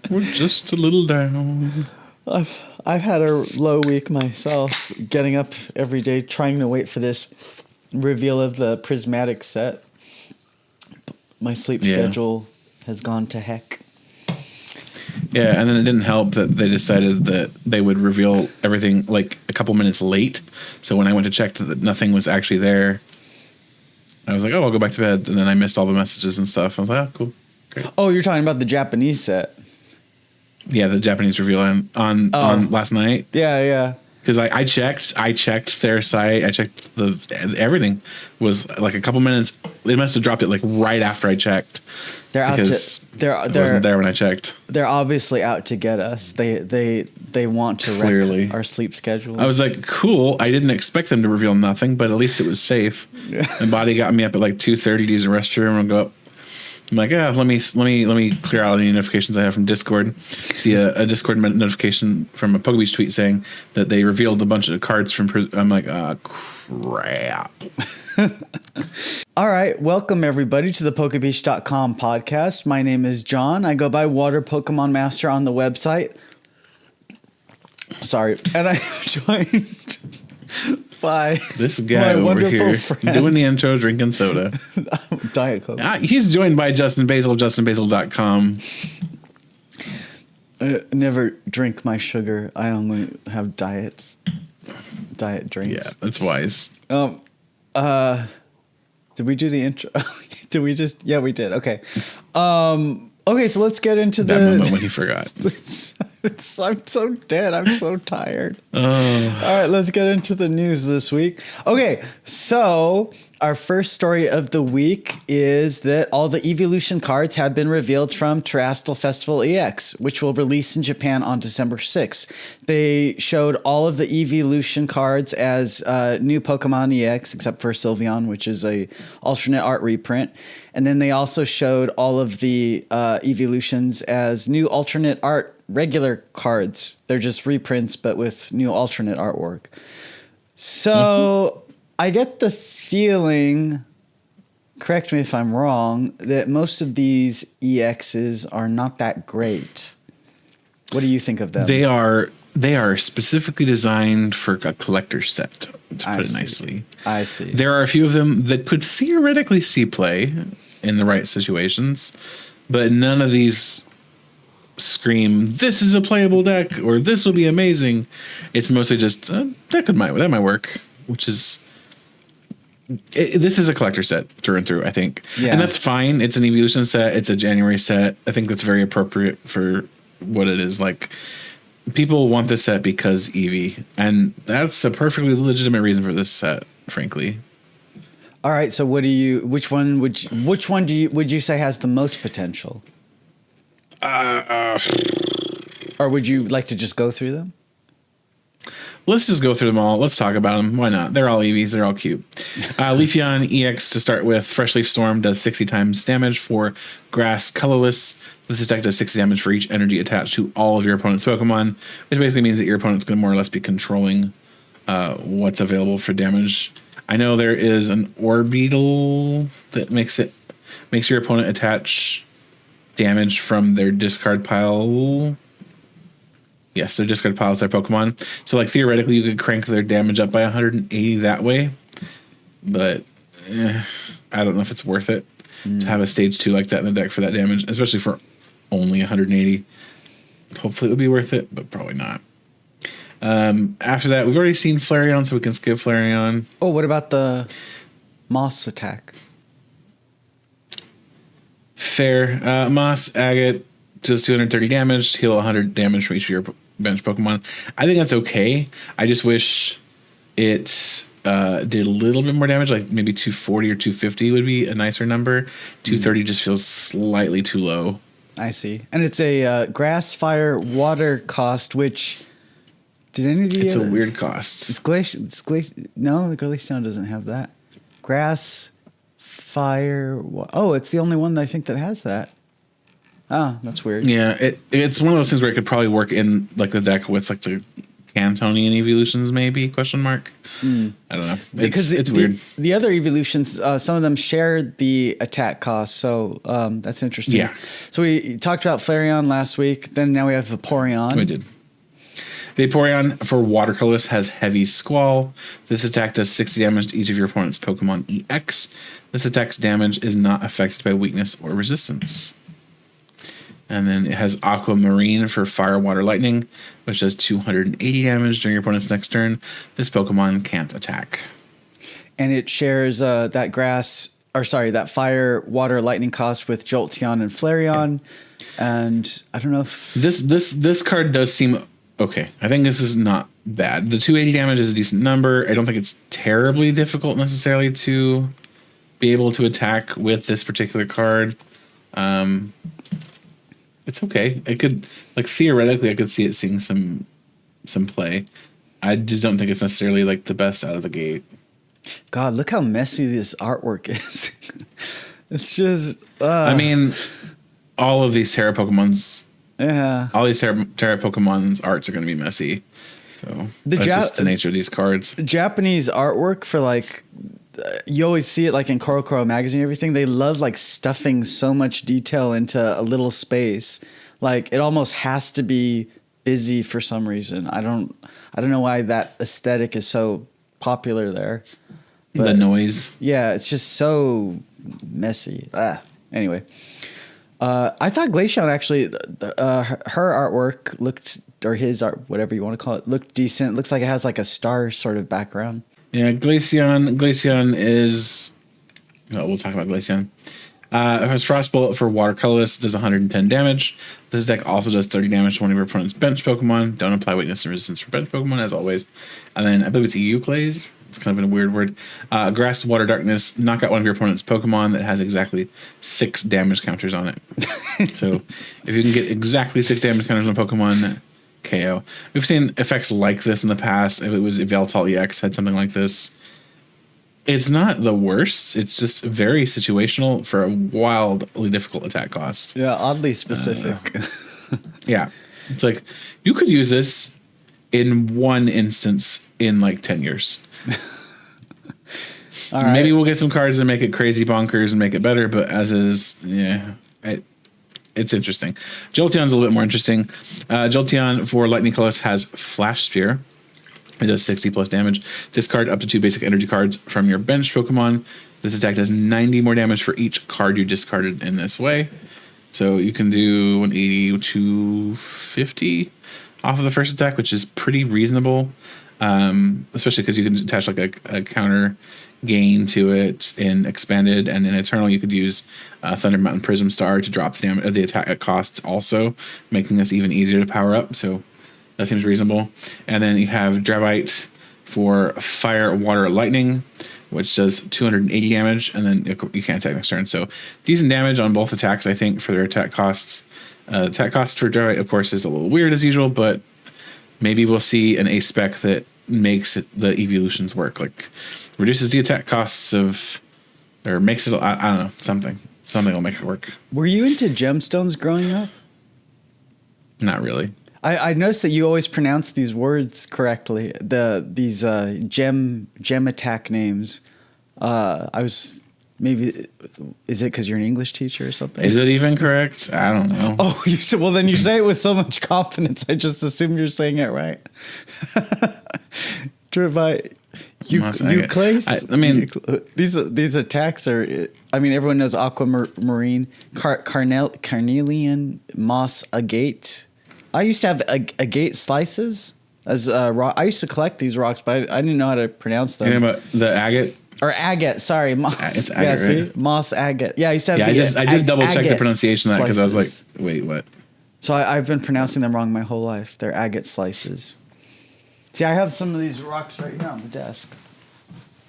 We're just a little down. I've had a low week myself, getting up every day trying to wait for this reveal of the prismatic set. My sleep schedule has gone to heck. Yeah, and then it didn't help that they decided that they would reveal everything like a couple minutes late. So when I went to check that nothing was actually there, I was like, oh, I'll go back to bed. And then I missed all the messages and stuff. I was like, oh, cool. Great. Oh, you're talking about the Japanese set. Yeah, the Japanese reveal on last night. Yeah. Because I checked their site. I checked everything was like a couple minutes. They must have dropped it like right after I checked. They're out to. It wasn't there when I checked. They're obviously out to get us. They want to wreck our sleep schedules. I was like, cool. I didn't expect them to reveal nothing, but at least it was safe. My body got me up at like 2:30 to use the restroom and go up. I'm like, yeah, let me clear out any notifications I have from Discord. See a Discord notification from a PokeBeach tweet saying that they revealed a bunch of cards from. I'm like, crap. All right, welcome everybody to the PokeBeach.com podcast. My name is John. I go by Water Pokemon Master on the website. Sorry, and I'm joined by this guy over here doing the intro, drinking soda. Diet Coke. He's joined by Justin Basil, justinbasil.com. I never drink my sugar. I only have diet drinks. Yeah, that's wise. Did we do the intro? Did we just? Yeah, we did. Okay. Okay, so let's get into that moment when he forgot. I'm so dead. I'm so tired. All right, let's get into the news this week. Okay, so our first story of the week is that all the Eeveelution cards have been revealed from Terastal Festival EX, which will release in Japan on December 6th. They showed all of the Eeveelution cards as new Pokemon EX, except for Sylveon, which is a alternate art reprint. And then they also showed all of the Eeveelutions as new alternate art regular cards. They're just reprints, but with new alternate artwork. So I get the feeling, correct me if I'm wrong, that most of these EXs are not that great. What do you think of them? They are specifically designed for a collector's set, to put it nicely. I see. There are a few of them that could theoretically see play in the right situations, but none of these scream, this is a playable deck, or this will be amazing. It's mostly just, that might work, which is... this is a collector set through and through, I think. Yeah. And that's fine. It's an Eeveelution set. It's a January set. I think that's very appropriate for what it is. Like, people want this set because Eevee, and that's a perfectly legitimate reason for this set, frankly. All right, so which one would you say has the most potential? Or would you like to just go through them? Let's just go through them all. Let's talk about them. Why not? They're all Eevees. They're all cute. Leafeon EX to start with. Fresh Leaf Storm does 60 times damage for Grass Colorless. This deck does 60 damage for each energy attached to all of your opponent's Pokemon, which basically means that your opponent's going to more or less be controlling what's available for damage. I know there is an Orbital that makes your opponent attach damage from their discard pile. Yes, their discard pile is their Pokemon. So, like, theoretically, you could crank their damage up by 180 that way. But I don't know if it's worth it to have a stage 2 like that in the deck for that damage, especially for only 180. Hopefully, it would be worth it, but probably not. After that, we've already seen Flareon, so we can skip Flareon. Oh, what about the Moss attack? Fair. Moss, Agate, does 230 damage, heal 100 damage for each of your bench Pokemon. I think that's okay. I just wish it did a little bit more damage, like maybe 240 or 250 would be a nicer number. 230 just feels slightly too low. I see. And it's a grass, fire, water cost, which... Did any of you... It's a weird cost. No, the Glaceon doesn't have that. Grass, fire... it's the only one that I think that has that. Oh, that's weird. Yeah, it's one of those things where it could probably work in like the deck with like the Cantonian Eeveelutions, maybe? Question mark. I don't know. It's weird. The other Eeveelutions, some of them share the attack cost, so that's interesting. Yeah. So we talked about Flareon last week. Then now we have Vaporeon. We did. Vaporeon for watercolorless has Heavy Squall. This attack does 60 damage to each of your opponent's Pokemon EX. This attack's damage is not affected by weakness or resistance. And then it has Aquamarine for Fire, Water, Lightning, which does 280 damage during your opponent's next turn. This Pokemon can't attack. And it shares that Fire, Water, Lightning cost with Jolteon and Flareon. Yeah. And I don't know if... This card does seem okay. I think this is not bad. The 280 damage is a decent number. I don't think it's terribly difficult necessarily to be able to attack with this particular card. It's okay. It could, like, theoretically, I could see it seeing some play. I just don't think it's necessarily like the best out of the gate. God, look how messy this artwork is. It's just. I mean, all of these Terra Pokemon's. Yeah. All these Terra Pokemon's arts are going to be messy. So that's just the nature of these cards. Japanese artwork for like. You always see it like in Koro magazine and everything. They love like stuffing so much detail into a little space. Like it almost has to be busy for some reason. I don't know why that aesthetic is so popular there. But the noise. Yeah, it's just so messy. Anyway. I thought Glaceon actually, her artwork looked, or his art, whatever you want to call it, looked decent. It looks like it has like a star sort of background. Yeah, Glaceon is... Oh, we'll talk about Glaceon. It has Frostbolt for watercolorless, does 110 damage. This deck also does 30 damage to one of your opponent's bench Pokemon. Don't apply weakness and resistance for bench Pokemon, as always. And then I believe it's Euclase. It's kind of a weird word. Grass, Water, Darkness. Knock out one of your opponent's Pokemon that has exactly 6 damage counters on it. So if you can get exactly 6 damage counters on a Pokemon... KO. We've seen effects like this in the past. If it was Yveltal EX had something like this. It's not the worst. It's just very situational for a wildly difficult attack cost. Yeah, oddly specific. Yeah. It's like, you could use this in one instance in like 10 years. All right. Maybe we'll get some cards that make it crazy bonkers and make it better, but as is, yeah. It's interesting. Jolteon's a little bit more interesting. Jolteon for Lightning Colorless has Flash Spear. It does 60 plus damage. Discard up to 2 basic energy cards from your bench Pokemon. This attack does 90 more damage for each card you discarded in this way. So you can do 180, 250 off of the first attack, which is pretty reasonable. Especially because you can attach like a counter gain to it in Expanded, and in Eternal you could use Thunder Mountain Prism Star to drop the damage of the attack costs, also making this even easier to power up. So that seems reasonable. And then you have Dravite for Fire, Water, Lightning, which does 280 damage, and then you can't attack next turn. So decent damage on both attacks, I think, for their attack costs. Attack cost for Dravite, of course, is a little weird as usual, but maybe we'll see an ace spec that makes the Eeveelutions work, like reduces the attack costs of, or makes it, I don't know, something will make it work. Were you into gemstones growing up? Not really. I noticed that you always pronounce these words correctly. These gem attack names. I was maybe, is it because you're an English teacher or something? Is it even correct? I don't know. Oh, you said, well, then you say it with so much confidence. I just assume you're saying it right. Dravite. Euclase? I mean, these attacks are. I mean, everyone knows Aquamarine, Carnelian, Moss Agate. I used to have agate slices as rock. I used to collect these rocks, but I didn't know how to pronounce them. You know about the agate? Or agate, sorry, moss. It's agate, yeah, right? see, moss agate. Yeah, I used to have. Yeah, I just double checked the pronunciation of that because I was like, wait, what? So I've been pronouncing them wrong my whole life. They're agate slices. See, I have some of these rocks right here on the desk.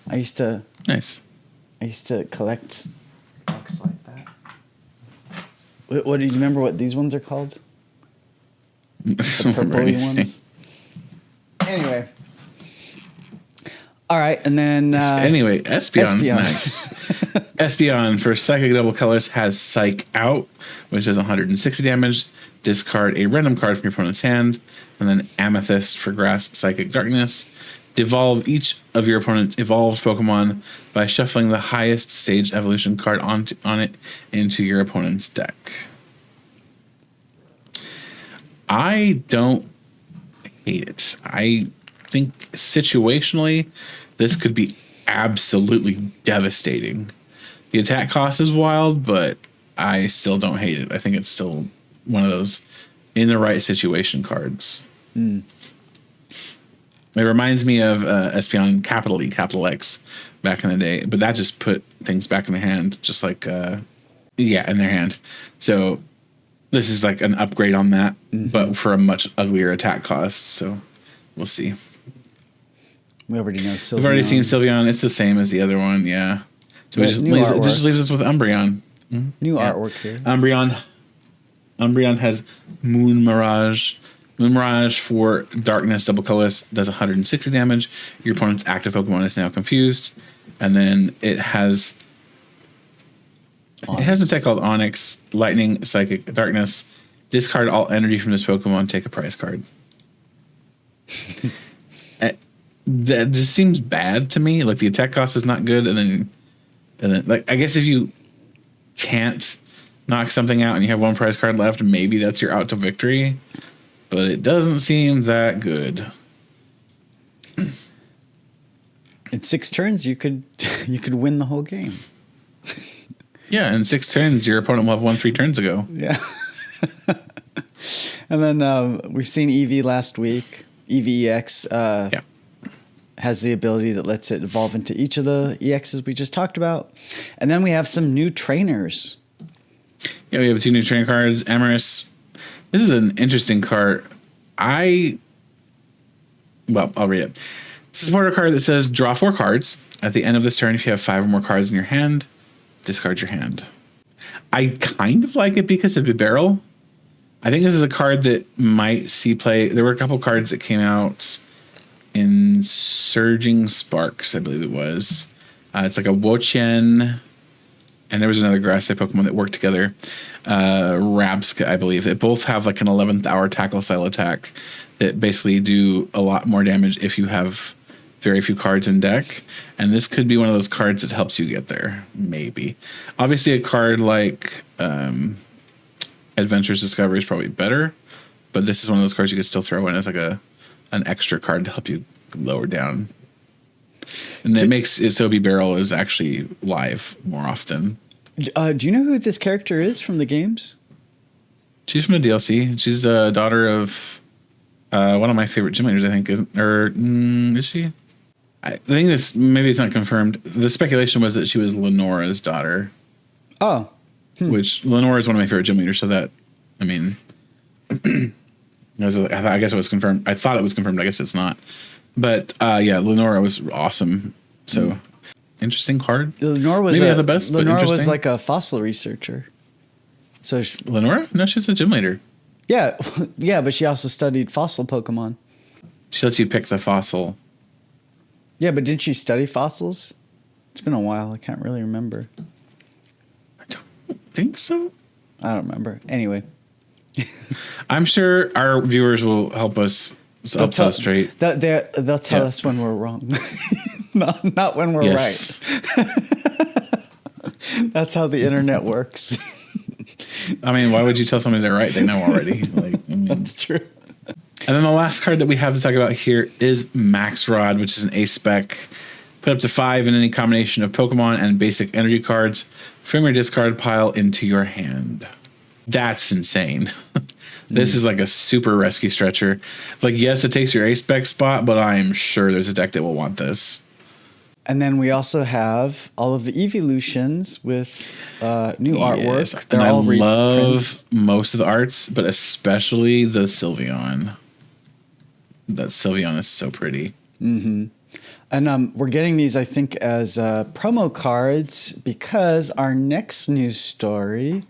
I used to collect rocks like that. What do you remember? What these ones are called? The purpley ones. Anyway. All right, and then Espeon's next. Espeon for Psychic Double Colors has Psych Out, which does 160 damage. discard a random card from your opponent's hand, and then Amethyst for Grass Psychic Darkness. Devolve each of your opponent's evolved Pokemon by shuffling the highest stage evolution card on it into your opponent's deck. I don't hate it. I think situationally, this could be absolutely devastating. The attack cost is wild, but I still don't hate it. I think it's still one of those in the right situation cards. It reminds me of Espeon capital E, capital X back in the day, but that just put things back in the hand, just like, in their hand. So this is like an upgrade on that, but for a much uglier attack cost. So we'll see. We already know Sylveon. We've already seen Sylveon. It's the same as the other one, yeah. So it just leaves us with Umbreon. New artwork here. Umbreon has Moon Mirage. Moon Mirage for Darkness, double colorless, does 160 damage. Your opponent's active Pokemon is now confused. And then it has a tech called Onyx, Lightning, Psychic, Darkness. Discard all energy from this Pokemon, take a prize card. That just seems bad to me. Like the attack cost is not good, and then like I guess if you can't knock something out and you have one prize card left, maybe that's your out to victory. But it doesn't seem that good. In 6 turns, you could win the whole game. Yeah, in 6 turns, your opponent will have won 3 turns ago. Yeah. And then we've seen Eevee last week. Eevee EX has the ability that lets it evolve into each of the EXs we just talked about. And then we have some new trainers. Yeah, we have 2 new trainer cards. Emrys. This is an interesting card. I'll read it. This is a supporter card that says, draw 4 cards. At the end of this turn, if you have 5 or more cards in your hand, discard your hand. I kind of like it because of Bibarel. I think this is a card that might see play. There were a couple cards that came out in Surging Sparks, I believe it was. It's like a Wo-Chien, and there was another grass type Pokemon that worked together. Rabska, I believe. They both have like an 11th hour tackle style attack that basically do a lot more damage if you have very few cards in deck. And this could be one of those cards that helps you get there. Maybe. Obviously a card like Adventurous Discovery is probably better, but this is one of those cards you could still throw in as like an extra card to help you lower down. And it makes it so Bibarel is actually live more often. Do you know who this character is from the games? She's from the DLC. She's a daughter of one of my favorite gym leaders, I think. Is she? I think maybe it's not confirmed. The speculation was that she was Lenora's daughter. Oh. Which Lenora is one of my favorite gym leaders, so that, I mean, I guess it was confirmed. I thought it was confirmed. I guess it's not. But Lenora was awesome. So interesting card. Lenora was maybe not the best. Lenora but interesting. was like a fossil researcher. So Lenora? No, she's a gym leader. Yeah, but she also studied fossil Pokemon. She lets you pick the fossil. Yeah, but didn't she study fossils? It's been a while. I can't really remember. I don't think so. I don't remember. Anyway. I'm sure our viewers will help us set us straight. They'll tell us when we're wrong. not when we're right. That's how the internet works. I mean, why would you tell somebody they're right? They know already. That's true. And then the last card that we have to talk about here is Max Rod, which is an A spec. Put up to 5 in any combination of Pokemon and basic energy cards from your discard pile into your hand. That's insane. This is like a super rescue stretcher. Like, yes, it takes your A spec spot, but I'm sure there's a deck that will want this. And then we also have all of the Eeveelutions with new artwork. They're all love most of the arts, but especially the Sylveon. That Sylveon is so pretty. Mm-hmm. And we're getting these, I think, as promo cards because our next news story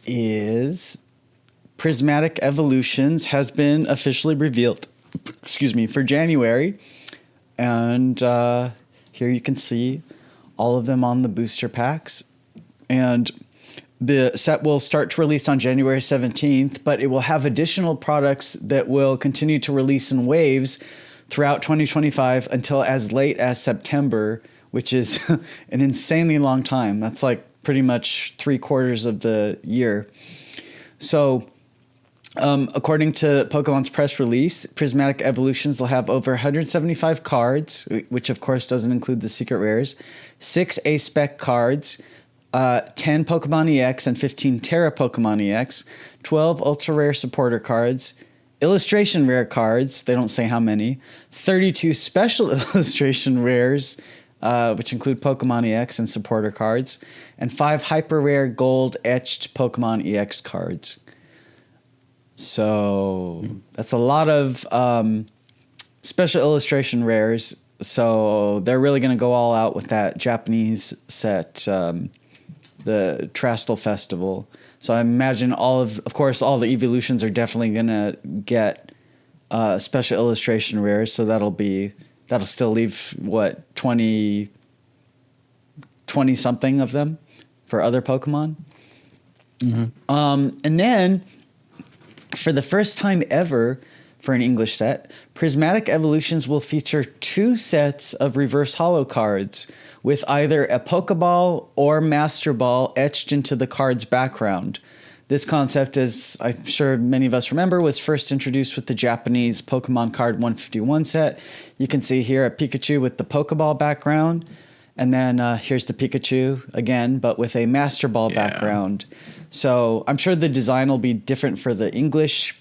is Prismatic Evolutions has been officially revealed. For January. And here you can see all of them on the booster packs. And The set will start to release on January 17th, but it will have additional products that will continue to release in waves throughout 2025 until as late as September, which is an insanely long time. That's like pretty much 3/4 of the year. So, according to Pokemon's press release, Prismatic Evolutions will have over 175 cards, which of course doesn't include the secret rares, 6 A-Spec cards, 10 Pokemon EX and 15 Terra Pokemon EX, 12 Ultra Rare Supporter cards, Illustration Rare cards, they don't say how many, 32 Special Illustration Rares, which include Pokemon EX and Supporter cards, and 5 Hyper Rare Gold Etched Pokemon EX cards. So that's a lot of Special Illustration Rares. So they're really going to go all out with that Japanese set, the Terastal Festival. So I imagine of course, all the Eeveelutions are definitely going to get Special Illustration Rares. So that'll still leave, 20 something of them for other Pokemon. Mm-hmm. And then for the first time ever for an English set, Prismatic Evolutions will feature 2 sets of reverse holo cards with either a Pokeball or Master Ball etched into the card's background. This concept, as I'm sure many of us remember, was first introduced with the Japanese Pokemon Card 151 set. You can see here a Pikachu with the Pokeball background. And then here's the Pikachu again, but with a Master Ball background. So I'm sure the design will be different for the English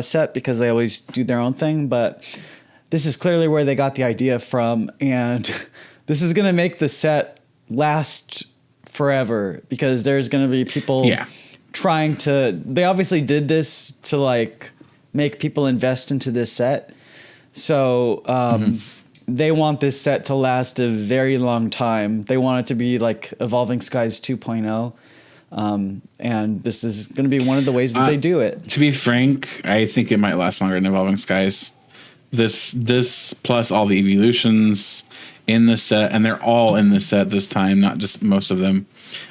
set because they always do their own thing. But this is clearly where they got the idea from. And this is going to make the set last forever because there's going to be people trying to... They obviously did this to like make people invest into this set. So... They want this set to last a very long time. They want it to be like Evolving Skies 2.0. And this is going to be one of the ways that they do it. To be frank, I think it might last longer than Evolving Skies. This plus all the Eeveelutions in the set, and they're all in the set this time, not just most of them.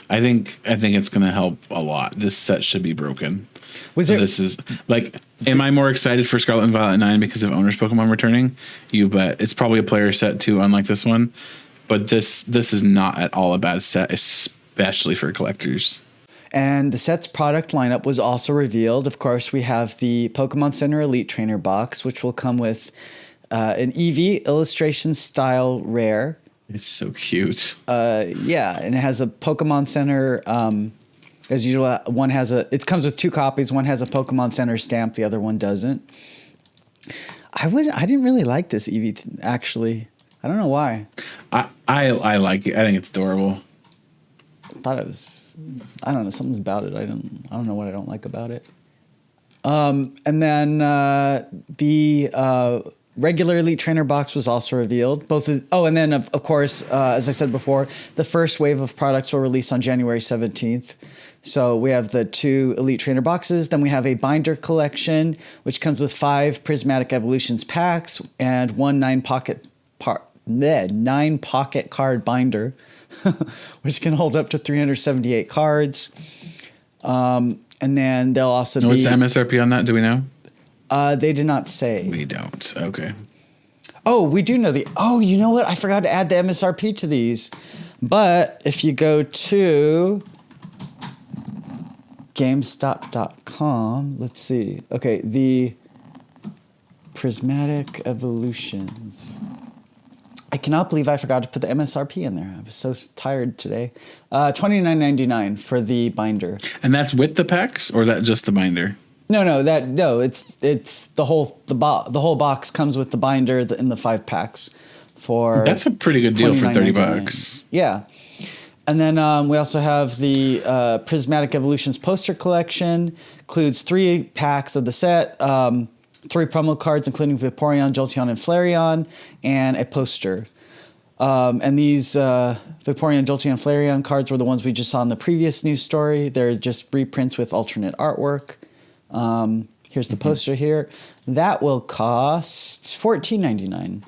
I think it's going to help a lot. This set should be broken. This is like, am I more excited for Scarlet and Violet 9 because of Owner's Pokemon returning? You bet. It's probably a player set too, unlike this one. But this is not at all a bad set, especially for collectors. And the set's product lineup was also revealed. Of course, we have the Pokemon Center Elite Trainer box, which will come with an Eevee illustration style rare. It's so cute. Yeah, and it has a Pokemon Center... as usual, it comes with 2 copies. One has a Pokemon Center stamp. The other one doesn't. I didn't really like this Eevee, actually. I don't know why. I like it. I think it's adorable. I thought it was, I don't know, something about it. I don't know what I don't like about it. And then the regular Elite Trainer box was also revealed. And then of course, as I said before, the first wave of products will release on January 17th. So we have the 2 Elite Trainer boxes. Then we have a binder collection, which comes with 5 Prismatic Evolutions packs and 1 9-pocket card binder, which can hold up to 378 cards. And then there'll also be... What's the MSRP on that? Do we know? They did not say. We don't. Okay. Oh, we do know Oh, you know what? I forgot to add the MSRP to these. But if you go to GameStop.com, let's see. Okay, the Prismatic Evolutions. I cannot believe I forgot to put the MSRP in there. I was so tired today. $29.99 for the binder. And that's with the packs, or that just the binder? No. It's the whole box comes with the binder in the 5 packs. That's a pretty good deal for $30. Yeah. And then we also have the Prismatic Evolutions poster collection. Includes 3 packs of the set, 3 promo cards, including Vaporeon, Jolteon, and Flareon, and a poster. And these Vaporeon, Jolteon, and Flareon cards were the ones we just saw in the previous news story. They're just reprints with alternate artwork. Here's the poster here. That will cost $14.99.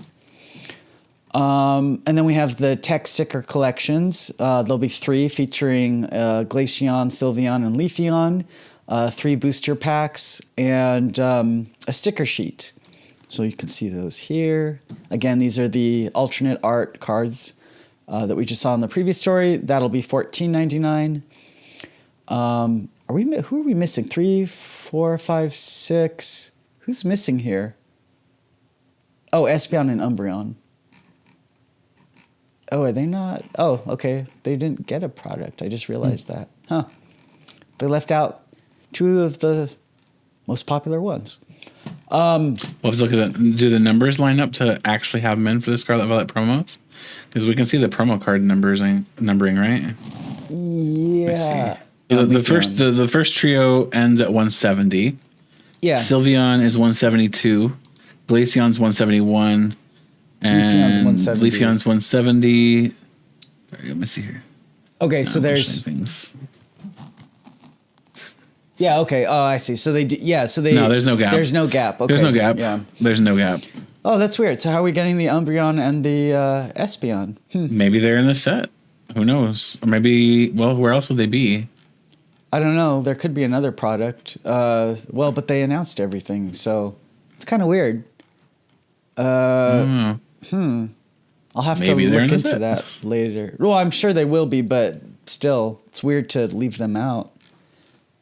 And then we have the tech sticker collections. There'll be 3 featuring Glaceon, Sylveon, and Leafeon, 3 booster packs, and a sticker sheet. So you can see those here. Again, these are the alternate art cards that we just saw in the previous story. That'll be $14.99. Who are we missing? 3, 4, 5, 6. Who's missing here? Oh, Espeon and Umbreon. Oh, are they not? Oh, okay. They didn't get a product. I just realized that. Huh. They left out 2 of the most popular ones. We'll have to look at that. Do the numbers line up to actually have them in for the Scarlet Violet promos? Because we can see the promo card numbering, right? Yeah. The first trio ends at 170. Yeah. Sylveon is 172. Glaceon's 171. And Leafeon's 170. Sorry, let me see here. Okay, so there's things. Yeah, okay. Oh, I see. So they do, yeah, so they No, there's no gap. There's no gap. Okay. There's no gap. Yeah. There's no gap. Oh, that's weird. So how are we getting the Umbreon and the Espeon? Maybe they're in the set. Who knows? Or maybe, well, where else would they be? I don't know. There could be another product. But they announced everything, so it's kind of weird. I'll have Maybe to they're look in the into set. that later. Well, I'm sure they will be, but still, it's weird to leave them out.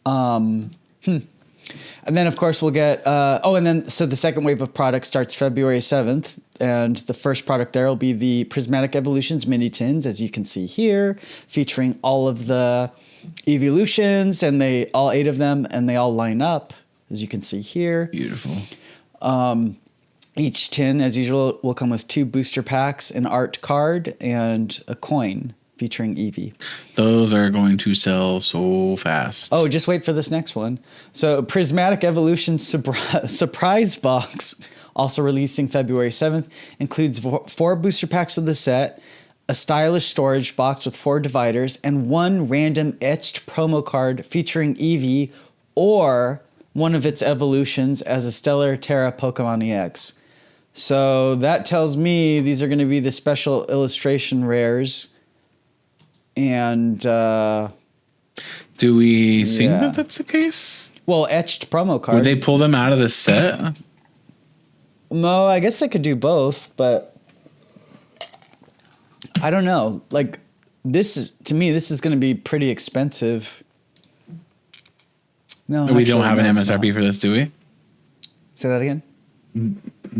And then, of course, we'll get... so the second wave of products starts February 7th, and the first product there will be the Prismatic Evolutions mini tins, as you can see here, featuring all of the Eeveelutions, and all 8 of them, and they all line up, as you can see here. Beautiful. Each tin, as usual, will come with 2 booster packs, an art card, and a coin featuring Eevee. Those are going to sell so fast. Oh, just wait for this next one. So Prismatic Evolutions Surprise Box, also releasing February 7th, includes 4 booster packs of the set, a stylish storage box with 4 dividers, and 1 random etched promo card featuring Eevee or one of its evolutions as a Stellar Terra Pokemon EX. So that tells me these are going to be the special illustration rares. And do we think that that's the case? Well, etched promo card. Would they pull them out of the set? No, I guess they could do both, but I don't know. Like, this is going to be pretty expensive. No, we don't have an MSRP for this, do we? Say that again?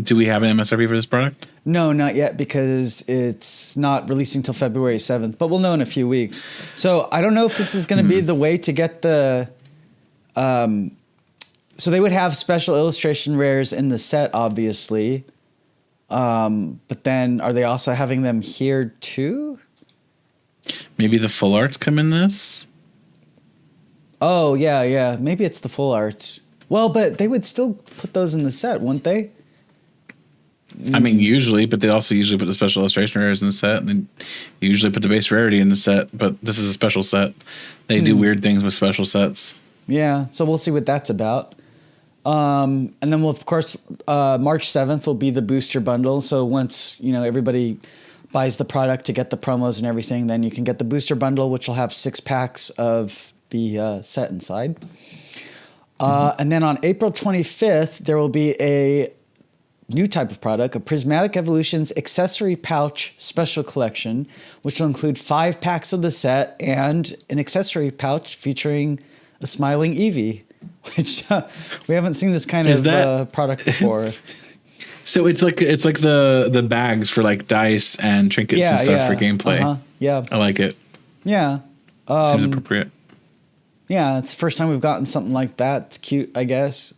Do we have an MSRP for this product? No, not yet, because it's not releasing till February 7th, but we'll know in a few weeks. So I don't know if this is going to be the way to get the... so they would have special illustration rares in the set, obviously. But then are they also having them here too? Maybe the full arts come in this? Oh, yeah. Maybe it's the full arts. Well, but they would still put those in the set, wouldn't they? I mean, usually, but they also usually put the special illustration rares in the set, and they usually put the base rarity in the set, but this is a special set. They do weird things with special sets. Yeah, so we'll see what that's about. And then we'll, of course, March 7th will be the booster bundle. So once, everybody buys the product to get the promos and everything, then you can get the booster bundle, which will have 6 packs of the set inside. And then on April 25th, there will be a new type of product, a Prismatic Evolutions accessory pouch special collection, which will include 5 packs of the set and an accessory pouch featuring a smiling Eevee, which we haven't seen this kind of product before. So it's like the bags for like dice and trinkets and stuff for gameplay. Yeah, I like it. Yeah, seems appropriate. Yeah, it's the first time we've gotten something like that. It's cute, I guess.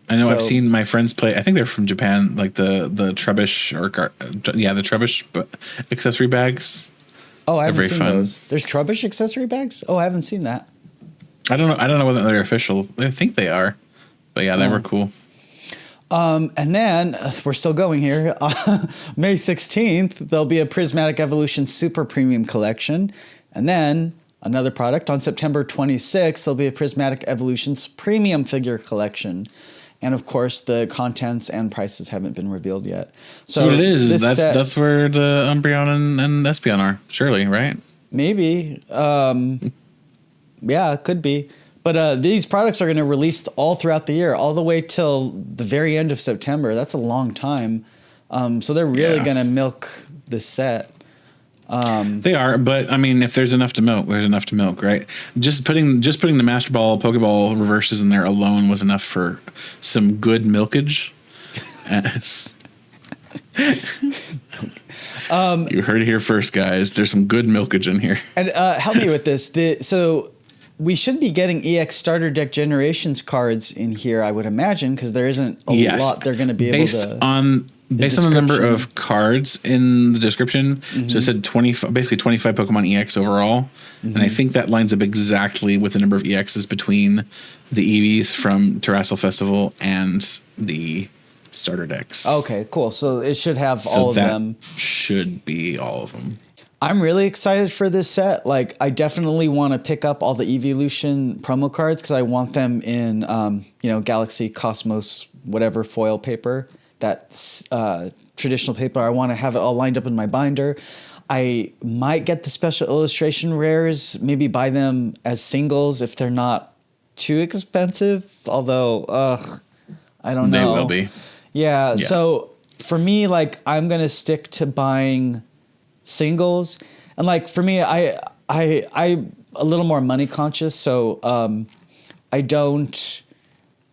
I know I've seen my friends play. I think they're from Japan, like the Trebush the Trebush accessory bags. Oh, I haven't seen those. There's Trebush accessory bags? Oh, I haven't seen that. I don't know whether they're official. I think they are, but yeah, they were cool. And then we're still going here. May 16th, there'll be a Prismatic Evolution Super Premium Collection, and then another product on September 26th. There'll be a Prismatic Evolutions Premium Figure Collection. And of course, the contents and prices haven't been revealed yet. So what it is, that's where the Umbreon and Espeon are, surely, right? Maybe. Yeah, it could be. But these products are going to release all throughout the year, all the way till the very end of September. That's a long time. So they're really going to milk this set. They are, but I mean, if there's enough to milk, there's enough to milk, right? Just putting the Master Ball, Pokeball reverses in there alone was enough for some good milkage. You heard it here first, guys. There's some good milkage in here. And help me with this. So we should be getting EX Starter Deck Generations cards in here, I would imagine, because there isn't a lot they're going to be able to... Based on the number of cards in the description, so it said 25 Pokemon EX overall, and I think that lines up exactly with the number of EXs between the Eevees from Terastal Festival and the starter decks. Okay, cool. So it should have all of them. Should be all of them. I'm really excited for this set. Like, I definitely want to pick up all the Eeveelution promo cards because I want them in, Galaxy, Cosmos, whatever foil paper. That traditional paper. I want to have it all lined up in my binder. I might get the special illustration rares, maybe buy them as singles if they're not too expensive. Although, I don't know. They will be. Yeah. So for me, like, I'm going to stick to buying singles. And like, for me, I'm a little more money conscious. So I don't...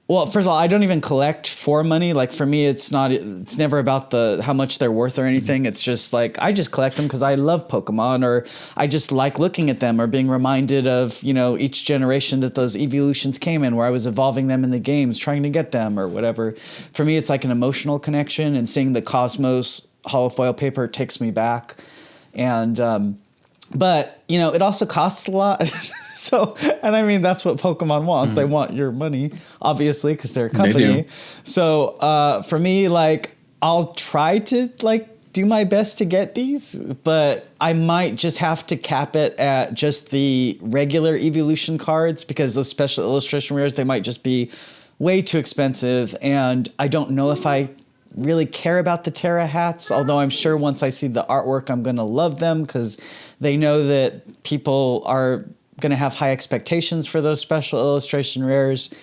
Well, first of all, I don't even collect for money. Like, for me, it's never about how much they're worth or anything. It's just like, I just collect them because I love Pokemon, or I just like looking at them or being reminded of, each generation that those Eeveelutions came in, where I was evolving them in the games, trying to get them or whatever. For me, it's like an emotional connection, and seeing the Cosmos holofoil paper takes me back. And, but, it also costs a lot. So, and I mean, that's what Pokemon wants. They want your money, obviously, because they're a company. They do. So, for me, like, I'll try to, like, do my best to get these, but I might just have to cap it at just the regular Eeveelution cards, because those special illustration rares, they might just be way too expensive. And I don't know if I really care about the Terra hats, although I'm sure once I see the artwork, I'm going to love them, because they know that people are going to have high expectations for those special illustration rares.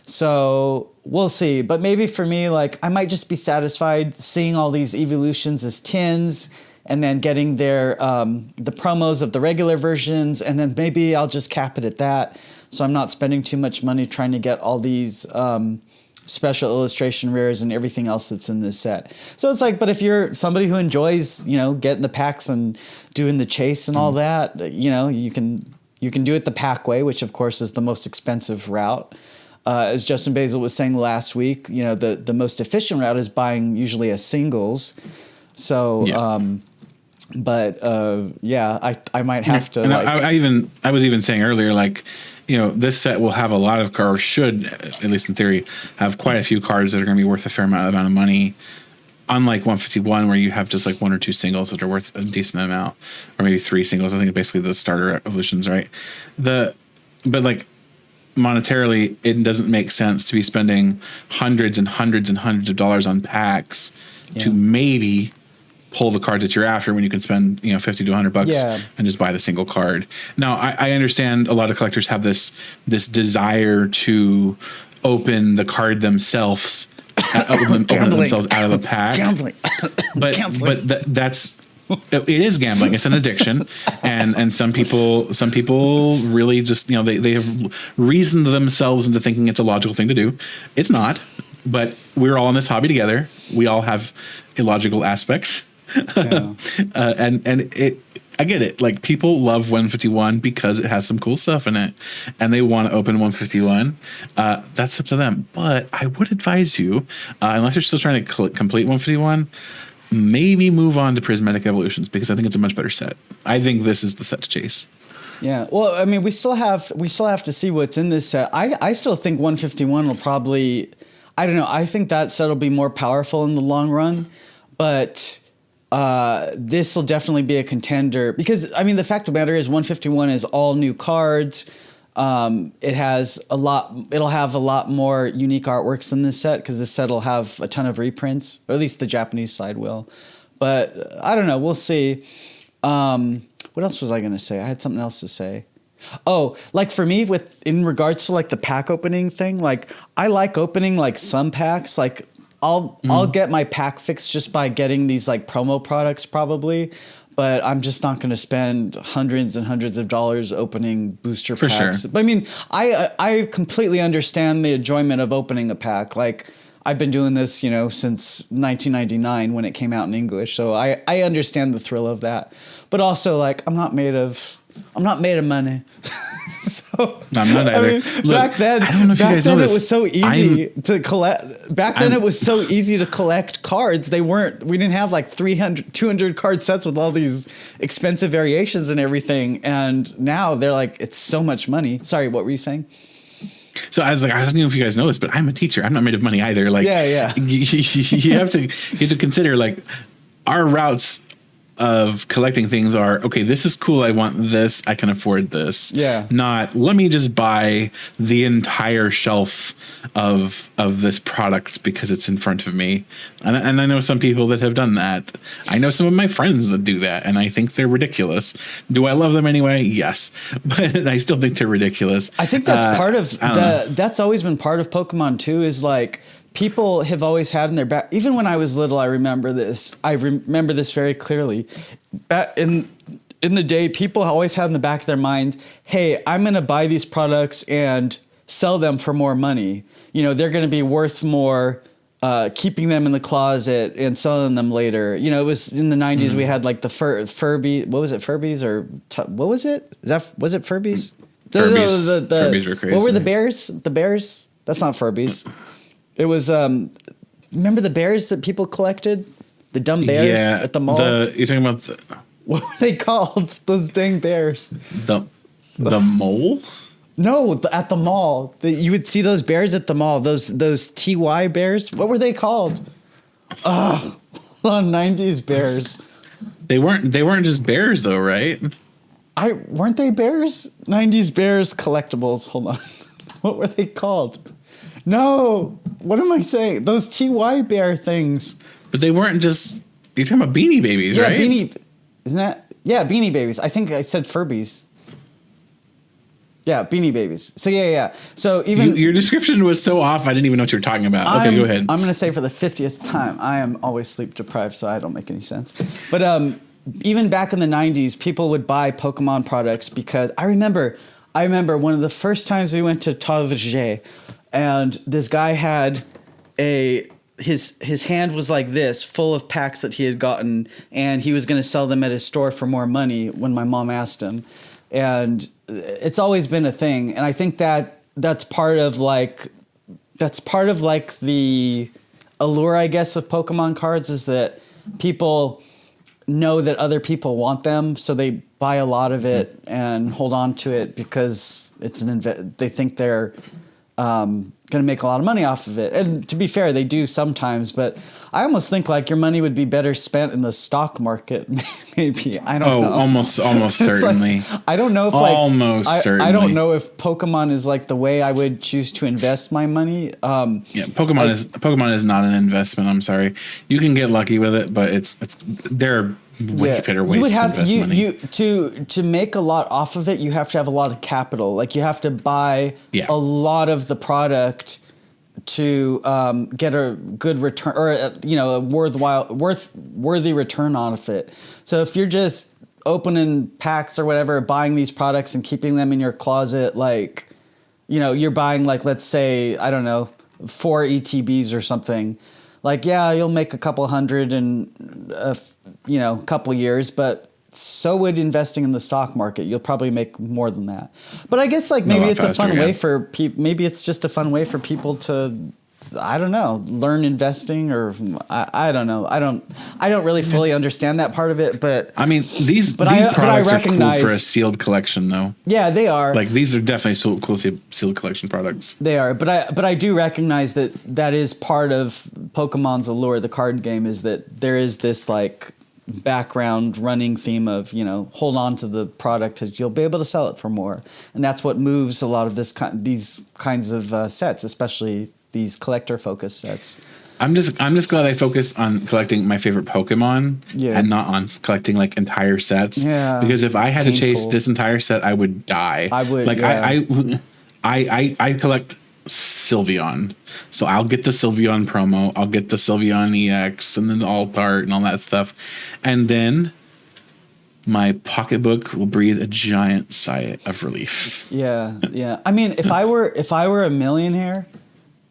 So we'll see. But maybe for me, like, I might just be satisfied seeing all these Eeveelutions as tins, and then getting their the promos of the regular versions, and then maybe I'll just cap it at that. So I'm not spending too much money trying to get all these special illustration rares and everything else that's in this set. So it's like, but if you're somebody who enjoys, getting the packs and doing the chase and all that, you can do it the pack way, which of course is the most expensive route. As Justin Basil was saying last week, the most efficient route is buying usually as singles. So, I might have to. And I was even saying earlier, like, this set will have a lot of cards, should, at least in theory, have quite a few cards that are going to be worth a fair amount of money. Unlike 151, where you have just like one or two singles that are worth a decent amount, or maybe three singles. I think basically the starter evolutions, right? But like, monetarily, it doesn't make sense to be spending hundreds and hundreds and hundreds of dollars on packs to maybe pull the card that you're after, when you can spend $50 to $100 and just buy the single card. Now, I understand a lot of collectors have this desire to open the card themselves, open themselves out of the pack. Gambling. That's it is gambling. It's an addiction, and some people really just they have reasoned themselves into thinking it's a logical thing to do. It's not, but we're all in this hobby together. We all have illogical aspects. Yeah. I get it. Like, people love 151 because it has some cool stuff in it, and they want to open 151. That's up to them. But I would advise you, unless you're still trying to complete 151, maybe move on to Prismatic Evolutions, because I think it's a much better set. I think this is the set to chase. Yeah. Well, I mean, we still have to see what's in this set. I still think 151 will probably, I don't know. I think that set will be more powerful in the long run, but this will definitely be a contender, because I mean, the fact of the matter is 151 is all new cards. It has a lot. It'll have a lot more unique artworks than this set because this set will have a ton of reprints, or at least the Japanese side will. But I don't know. We'll see. What else was I going to say? I had something else to say. Oh, like for me, in regards to like the pack opening thing, like I like opening like some packs. Like I'll get my pack fixed just by getting these like promo products probably. But I'm just not going to spend hundreds and hundreds of dollars opening booster packs. For sure. But I mean, I completely understand the enjoyment of opening a pack. Like I've been doing this, since 1999 when it came out in English. So I understand the thrill of that. But also, like, I'm not made of money. So no, I'm not either. I mean, Look, back then, I don't know if you guys know this. It was so easy to collect. Back then, it was so easy to collect cards. We didn't have like 300, 200 card sets with all these expensive variations and everything. And now they're like, it's so much money. Sorry, what were you saying? So I don't know if you guys know this, but I'm a teacher. I'm not made of money either. Like, yeah. You have to consider like our routes of collecting things are, okay, this is cool. I want this. I can afford this. Yeah. Not let me just buy the entire shelf of this product because it's in front of me. And I know some people that have done that. I know some of my friends that do that, and I think they're ridiculous. Do I love them anyway? Yes, but I still think they're ridiculous. I think that's part of that's always been part of Pokemon too, is like people have always had in their back. Even when I was little, I remember this. I remember this very clearly. In the day, people always had in the back of their mind, hey, I'm going to buy these products and sell them for more money. They're going to be worth more keeping them in the closet and selling them later. It was in the 90s we had like the Furby. What was it? Furbies or what was it? Was it Furbies? Furbies. Furbies were crazy. What were the bears? The bears? That's not Furbies. It was, remember the bears that people collected? The dumb bears at the mall? You're talking about what were they called? Those dang bears. The mole? No, at the mall. You would see those bears at the mall. Those TY bears. What were they called? Oh, 90s bears. They weren't just bears though, right? Weren't they bears? 90s bears collectibles. Hold on. What were they called? No, what am I saying? Those TY bear things. But they weren't just. You're talking about Beanie Babies, right? Isn't that? Yeah, Beanie Babies. I think I said Furbies. Yeah, Beanie Babies. So yeah. So even your description was so off. I didn't even know what you were talking about. Okay, go ahead. I'm going to say for the 50th time, I am always sleep deprived, so I don't make any sense. But even back in the 90s, people would buy Pokemon products because I remember one of the first times we went to Target. And this guy had his hand was like this, full of packs that he had gotten, and he was going to sell them at his store for more money when my mom asked him. And it's always been a thing. And I think that's part of like the allure, I guess, of Pokemon cards is that people know that other people want them, so they buy a lot of it and hold on to it because they think they're going to make a lot of money off of it. And to be fair, they do sometimes, but I almost think like your money would be better spent in the stock market. Maybe. I don't know. Almost certainly. Like, I don't know if certainly. I don't know if Pokemon is like the way I would choose to invest my money. Pokemon is not an investment. I'm sorry. You can get lucky with it, but there are way better ways to invest money. To make a lot off of it, you have to have a lot of capital. Like you have to buy a lot of the product to get a good return or a worthy return on it. So if you're just opening packs or whatever, buying these products and keeping them in your closet, like you're buying like, let's say, I don't know, 4 ETBs or something. Like, yeah, you'll make a couple hundred in a couple of years, but so would investing in the stock market. You'll probably make more than that. But I guess like maybe it's a fun way for people. Maybe it's just a fun way for people to, I don't know, learn investing or I don't know. I don't really fully understand that part of it. But I mean, these products are cool for a sealed collection, though. Yeah, they are. Like these are definitely cool sealed collection products. They are, but I do recognize that is part of Pokemon's allure. The card game is that there is this like background running theme of, hold on to the product because you'll be able to sell it for more. And that's what moves a lot of these kinds of sets, especially these collector focused sets. I'm just glad I focus on collecting my favorite Pokemon and not on collecting like entire sets. Yeah, because if I had to chase painful. this entire set, I would die. I would, like yeah. I collect Sylveon, so I'll get the Sylveon promo, I'll get the Sylveon EX, and then the alt art and all that stuff, and then my pocketbook will breathe a giant sigh of relief. Yeah. I mean, if I were a millionaire,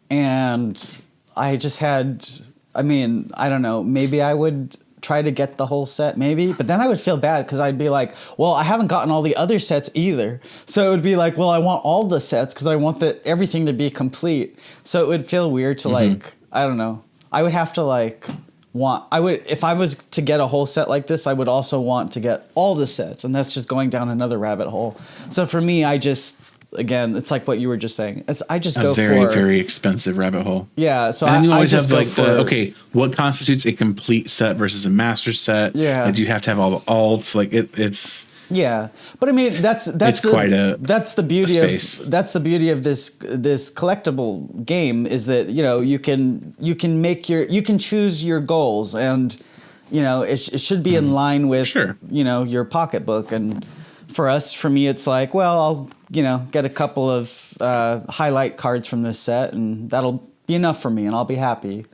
and I just had, I don't know, maybe I would try to get the whole set, maybe, but then I would feel bad because I'd be like, well, I haven't gotten all the other sets either. So it would be like, well, I want all the sets because I want everything to be complete. So it would feel weird to like, I don't know. I would have to like if I was to get a whole set like this, I would also want to get all the sets, and that's just going down another rabbit hole. So for me, again, it's like what you were just saying. I just go for very expensive rabbit hole. Yeah, so and then you always just have like what constitutes a complete set versus a master set? Yeah, and do you have to have all the alts? Like it's yeah, but I mean that's the beauty of this collectible game is that you can choose your goals, and it should be in line with your pocketbook. And for me, it's like, well, I'll get a couple of highlight cards from this set, and that'll be enough for me, and I'll be happy.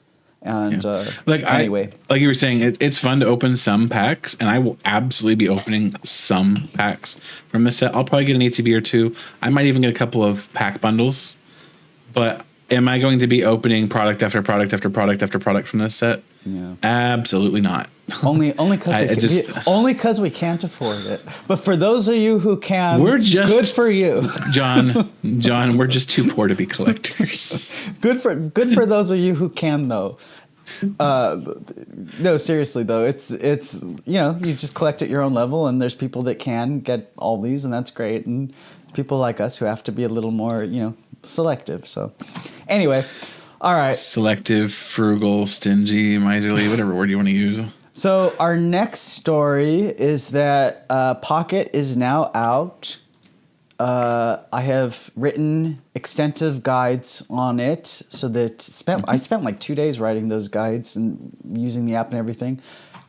And anyway, like you were saying, it's fun to open some packs, and I will absolutely be opening some packs from this set. I'll probably get an ATB or two. I might even get a couple of pack bundles. But am I going to be opening product after product after product after product from this set? Yeah, absolutely not. Only because we can't afford it. But for those of you who can, good for you, John. We're just too poor to be collectors. Good for those of you who can, though. No, seriously though, it's you just collect at your own level, and there's people that can get all these, and that's great, and people like us who have to be a little more selective. So anyway, all right, selective, frugal, stingy, miserly, whatever word you want to use. So our next story is that Pocket is now out. I have written extensive guides on it, so that I spent like 2 days writing those guides and using the app and everything.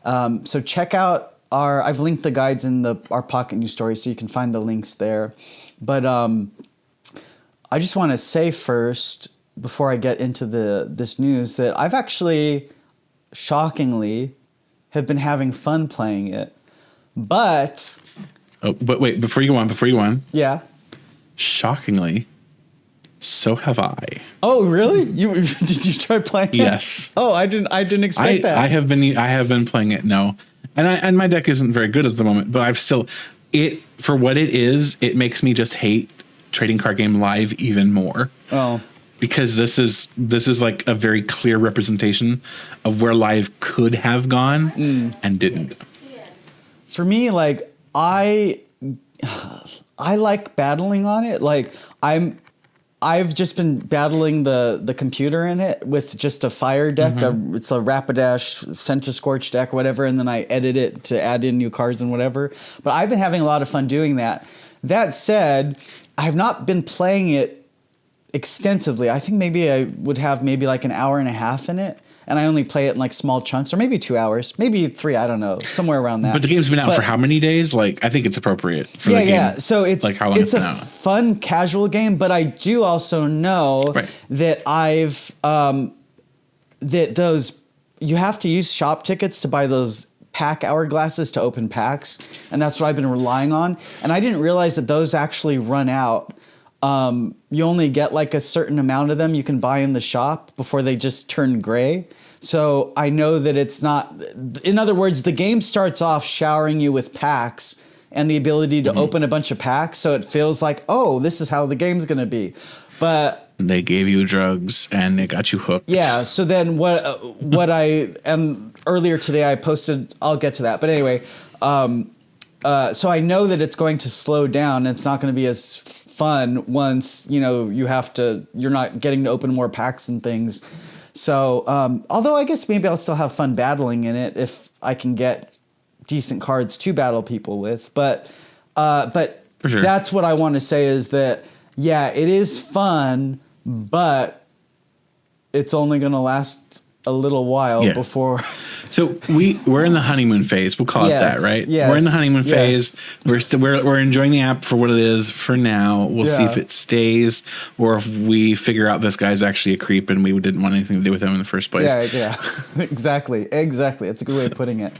So check out I've linked the guides in our Pocket News story, so you can find the links there. But I just want to say first, before I get into this news, that I've actually, shockingly, have been having fun playing it. But wait, before you go on. Yeah. Shockingly, so have I. Oh, really? Did you try playing it? Yes. Oh, I didn't expect that. I have been playing it. No. And my deck isn't very good at the moment, but I've still for what it is, it makes me just hate trading card game live even more. Oh. Because this is like a very clear representation of where live could have gone and didn't. For me, like I like battling on it. Like I've just been battling the computer in it with just a fire deck. It's a Rapidash Sent to Scorch deck, whatever, and then I edit it to add in new cards and whatever. But I've been having a lot of fun doing that. That said, I have not been playing it extensively. I think maybe I would have maybe like an hour and a half in it, and I only play it in like small chunks, or maybe 2 hours, maybe 3, I don't know, somewhere around that. But the game's been out for how many days? Like, I think it's appropriate for the game. Yeah. So it's like how long it's a fun casual game, but I do also know that you have to use shop tickets to buy those pack hourglasses to open packs, and that's what I've been relying on. And I didn't realize that those actually run out. You only get like a certain amount of them you can buy in the shop before they just turn gray. So I know that it's not, in other words, the game starts off showering you with packs and the ability to open a bunch of packs. So it feels like, oh, this is how the game's going to be. But they gave you drugs and they got you hooked. Yeah. So then what I am earlier today, I posted, I'll get to that. But anyway, so I know that it's going to slow down. And it's not going to be as fun once, you're not getting to open more packs and things. So, although I guess maybe I'll still have fun battling in it if I can get decent cards to battle people with. But For sure. that's what I want to say is that, yeah, it is fun, but it's only going to last a little while before. So we're in the honeymoon phase. We'll call it that, right? Yes, we're in the honeymoon phase. We're enjoying the app for what it is for now. We'll see if it stays or if we figure out this guy's actually a creep and we didn't want anything to do with him in the first place. Yeah. Exactly. That's a good way of putting it.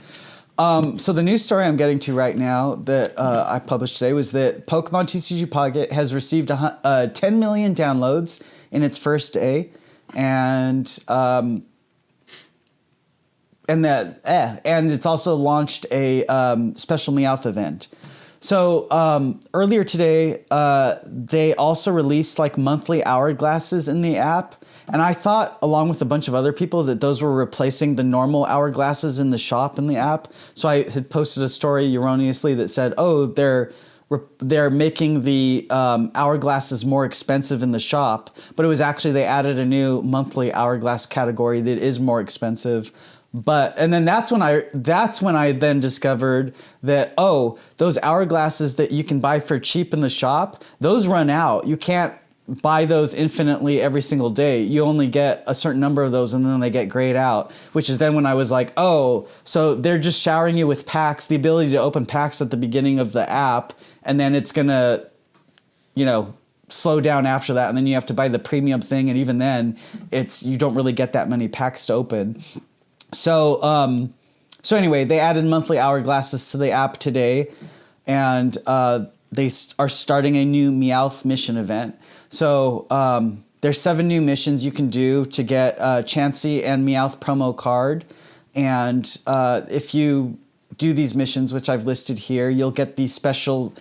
So the news story I'm getting to right now that I published today was that Pokemon TCG Pocket has received 10 million downloads in its first day, and it's also launched a special Meowth event. So earlier today, they also released like monthly hourglasses in the app. And I thought, along with a bunch of other people, that those were replacing the normal hourglasses in the shop in the app. So I had posted a story erroneously that said, oh, they're making the hourglasses more expensive in the shop. But it was actually they added a new monthly hourglass category that is more expensive. And then that's when I then discovered that, oh, those hourglasses that you can buy for cheap in the shop, those run out. You can't buy those infinitely every single day. You only get a certain number of those and then they get grayed out, which is then when I was like, oh, so they're just showering you with packs, the ability to open packs at the beginning of the app, and then it's going to, slow down after that. And then you have to buy the premium thing. And even then you don't really get that many packs to open. So anyway, they added monthly hourglasses to the app today, and they are starting a new Meowth mission event. So there's 7 new missions you can do to get Chansey and Meowth promo card. And if you do these missions, which I've listed here, you'll get these special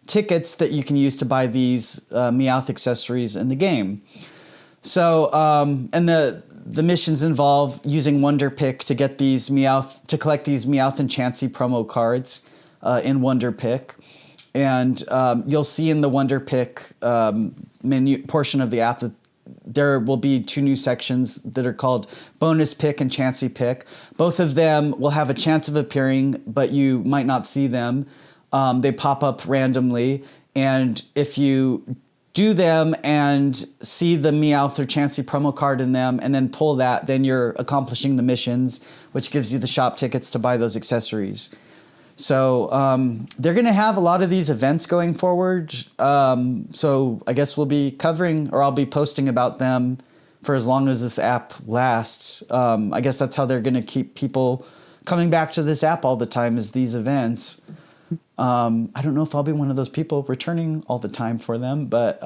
tickets that you can use to buy these Meowth accessories in the game. So, and the missions involve using Wonder Pick to get these to collect these Meowth and Chansey promo cards in Wonder Pick. And you'll see in the Wonder Pick menu portion of the app that there will be 2 new sections that are called Bonus Pick and Chansey Pick. Both of them will have a chance of appearing, but you might not see them. They pop up randomly. And if you do them and see the Meowth or Chansey promo card in them and then pull that, then you're accomplishing the missions, which gives you the shop tickets to buy those accessories. So they're going to have a lot of these events going forward. So I guess we'll be covering, or I'll be posting about them for as long as this app lasts. I guess that's how they're going to keep people coming back to this app all the time, is these events. I don't know if I'll be one of those people returning all the time for them, but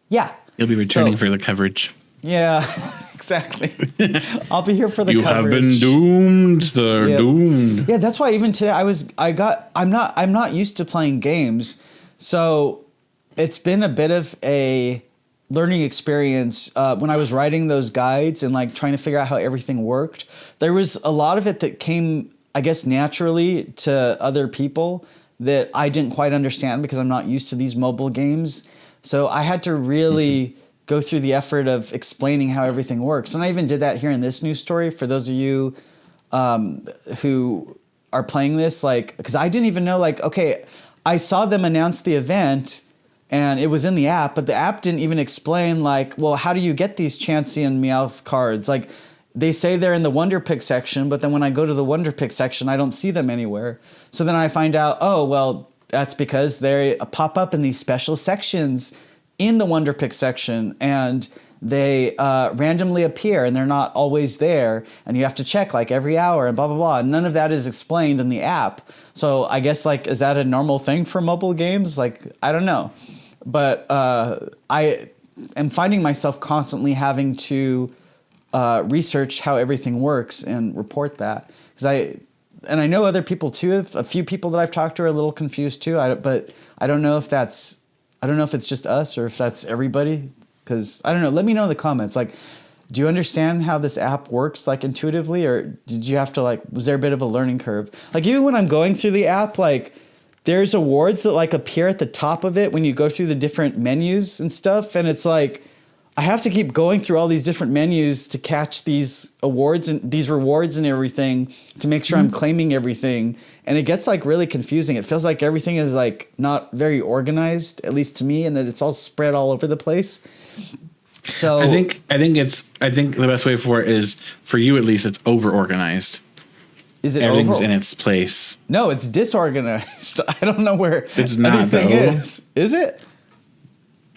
yeah. You'll be returning for the coverage. Yeah, exactly. I'll be here for the you coverage. You have been doomed, sir. Doomed. Yeah, that's why even today I'm not used to playing games, so it's been a bit of a learning experience when I was writing those guides and like trying to figure out how everything worked. There was a lot of it that came, I guess, naturally to other people that I didn't quite understand because I'm not used to these mobile games. So I had to really go through the effort of explaining how everything works. And I even did that here in this news story for those of you who are playing this, like, because I didn't even know, like, okay, I saw them announce the event and it was in the app, but the app didn't even explain, like, well, how do you get these Chansey and Meowth cards? Like, they say they're in the Wonder Pick section, but then when I go to the Wonder Pick section, I don't see them anywhere. So then I find out, oh, well, that's because they pop up in these special sections in the Wonder Pick section, and they randomly appear, and they're not always there, and you have to check like every hour and blah, blah, blah. And none of that is explained in the app. So I guess, like, is that a normal thing for mobile games? Like, I don't know. But I am finding myself constantly having to research how everything works and report that. Because I know other people too. A few people that I've talked to are a little confused too. But I don't know if it's just us or if that's everybody. Because I don't know. Let me know in the comments. Like, do you understand how this app works, like, intuitively, or did you have to, like, was there a bit of a learning curve? Like, even when I'm going through the app, like, there's awards that, like, appear at the top of it when you go through the different menus and stuff, and it's like, I have to keep going through all these different menus to catch these awards and these rewards and everything to make sure I'm claiming everything. And it gets like really confusing. It feels like everything is like not very organized, at least to me, and that it's all spread all over the place. So I think the best way for it is, for you at least, it's over organized. Is it everything's in its place? No, it's disorganized. I don't know where it's not, anything though. Is it?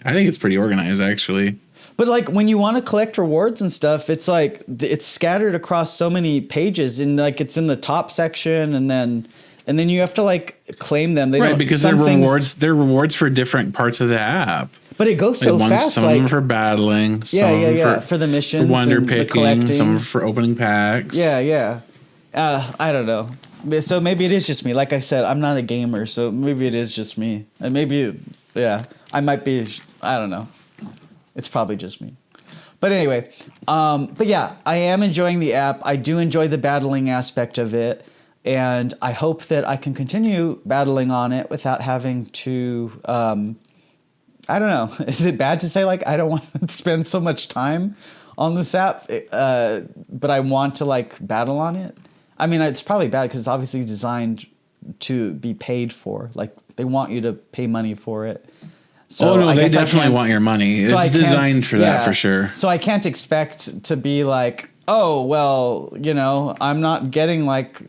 I think it's pretty organized, actually. But like when you want to collect rewards and stuff, it's like it's scattered across so many pages, and like it's in the top section, and then you have to like claim them. They don't, because they're rewards. They're rewards for different parts of the app. But it goes so fast. Some of them for battling. Some for the missions, for wonder and picking. collecting. Some for opening packs. Yeah. I don't know. So maybe it is just me. Like I said, I'm not a gamer, so maybe it is just me. And maybe, I might be. I don't know. It's probably just me. But anyway, but yeah, I am enjoying the app. I do enjoy the battling aspect of it. And I hope that I can continue battling on it without having to, I don't know. Is it bad to say, like, I don't want to spend so much time on this app, but I want to, like, battle on it? I mean, it's probably bad because it's obviously designed to be paid for. Like, they want you to pay money for it. So they definitely want your money. It's designed for that, for sure. So I can't expect to be like, oh, well, I'm not getting like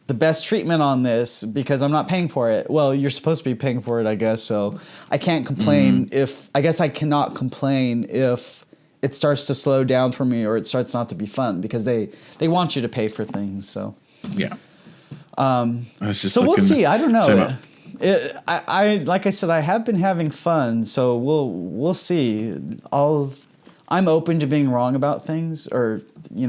the best treatment on this because I'm not paying for it. Well, you're supposed to be paying for it, I guess. So I can't complain I cannot complain if it starts to slow down for me or it starts not to be fun because they want you to pay for things. So yeah. So we'll see. I don't know. I like I said, I have been having fun, so we'll see. I'm open to being wrong about things, or I'm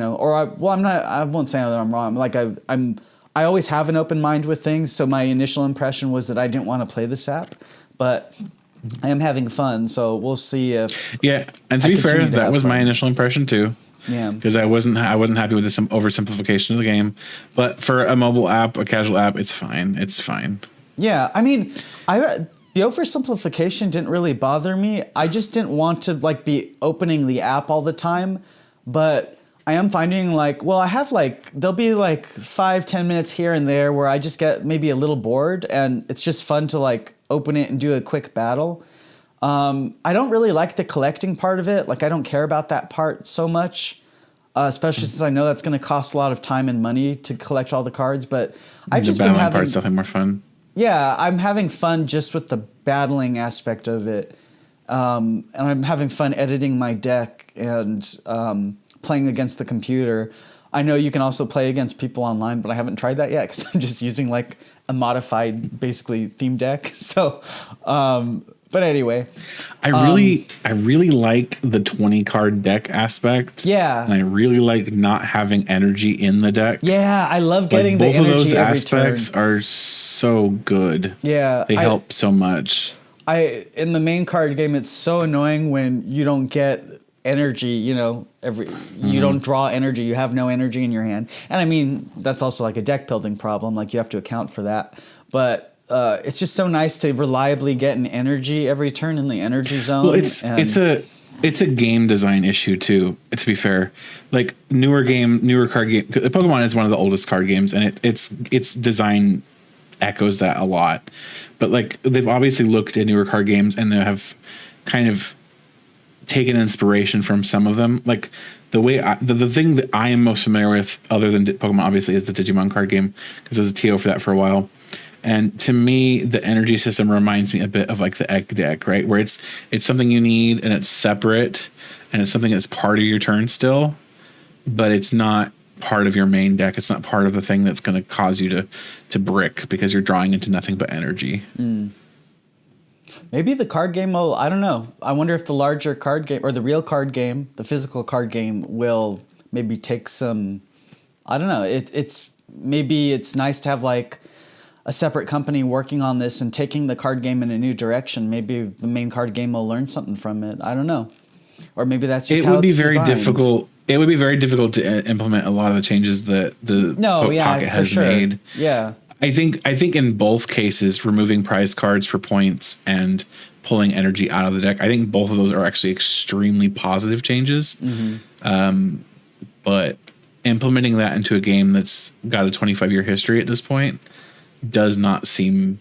not. I won't say that I'm wrong. Like I always have an open mind with things. So my initial impression was that I didn't want to play this app, but I am having fun. So we'll see if And to be fair, that was my initial impression too. Yeah, because I wasn't happy with the oversimplification of the game. But for a mobile app, a casual app, it's fine. It's fine. Yeah, I mean, the oversimplification didn't really bother me. I just didn't want to like be opening the app all the time. But I am finding I have there'll be 5-10 minutes here and there where I just get maybe a little bored, and it's just fun to open it and do a quick battle. I don't really like the collecting part of it. I don't care about that part so much, especially since I know that's going to cost a lot of time and money to collect all the cards. But I've just been having... The battling part's definitely more fun. Yeah, I'm having fun just with the battling aspect of it. And I'm having fun editing my deck and playing against the computer. I know you can also play against people online, but I haven't tried that yet because I'm just using a modified, basically, theme deck. So, but anyway. I really like the 20 card deck aspect. Yeah. And I really like not having energy in the deck. Yeah, I love getting the energy every turn. Both of those aspects are so good. Yeah. They help so much. In the main card game, it's so annoying when you don't get energy, you don't draw energy, you have no energy in your hand. And I mean, that's also a deck building problem, you have to account for that. But it's just so nice to reliably get an energy every turn in the energy zone. Well, it's a game design issue too, to be fair. Newer card game, Pokemon is one of the oldest card games, and its design echoes that a lot. But they've obviously looked at newer card games and they have kind of taken inspiration from some of them. The way the thing that I am most familiar with, other than Pokemon, obviously, is the Digimon card game, because I was a TO for that for a while. And to me, the energy system reminds me a bit of the egg deck, right? Where it's something you need and it's separate, and it's something that's part of your turn still, but it's not part of your main deck. It's not part of the thing that's going to cause you to brick because you're drawing into nothing but energy. Maybe the card game will, I don't know. I wonder if the larger card game or the real card game, the physical card game, will maybe take some, I don't know. Maybe it's nice to have a separate company working on this and taking the card game in a new direction. Maybe the main card game will learn something from it. I don't know. Or maybe that's just how it's designed. Difficult. It would be very difficult to implement a lot of the changes that the Pocket has made. Yeah. I think in both cases, removing prize cards for points and pulling energy out of the deck. I think both of those are actually extremely positive changes. But implementing that into a game that's got a 25-year history at this point does not seem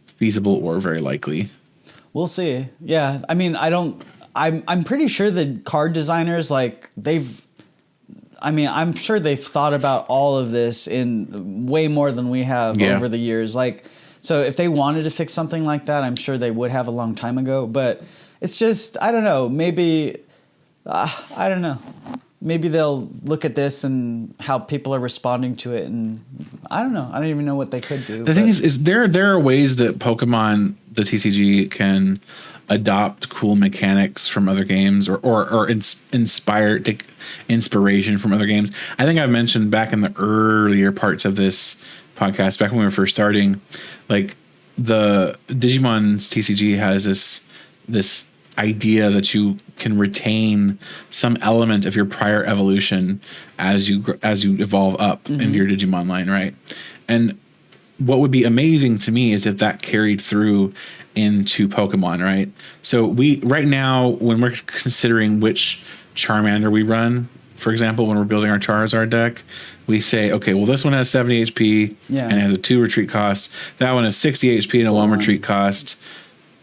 feasible or very likely. We'll see. Yeah, I mean, I'm pretty sure the card designers, like, I'm sure they've thought about all of this in way more than we have over the years. Like, so if they wanted to fix something like that, I'm sure they would have a long time ago. But it's just, I don't know. Maybe, I don't know. Maybe they'll look at this and how people are responding to it, and I don't know. I don't even know what they could do. The thing is there are ways that Pokemon, the TCG, can adopt cool mechanics from other games or take inspiration from other games. I think I've mentioned back in the earlier parts of this podcast, back when we were first starting, like the Digimon's TCG has this idea that you can retain some element of your prior evolution as you evolve up into your Digimon line, right? And what would be amazing to me is if that carried through into Pokemon, right? So right now, when we're considering which Charmander we run, for example, when we're building our Charizard deck, we say, okay, well, this one has 70 HP and has a 2 retreat cost. That one has 60 HP and a 1 retreat cost.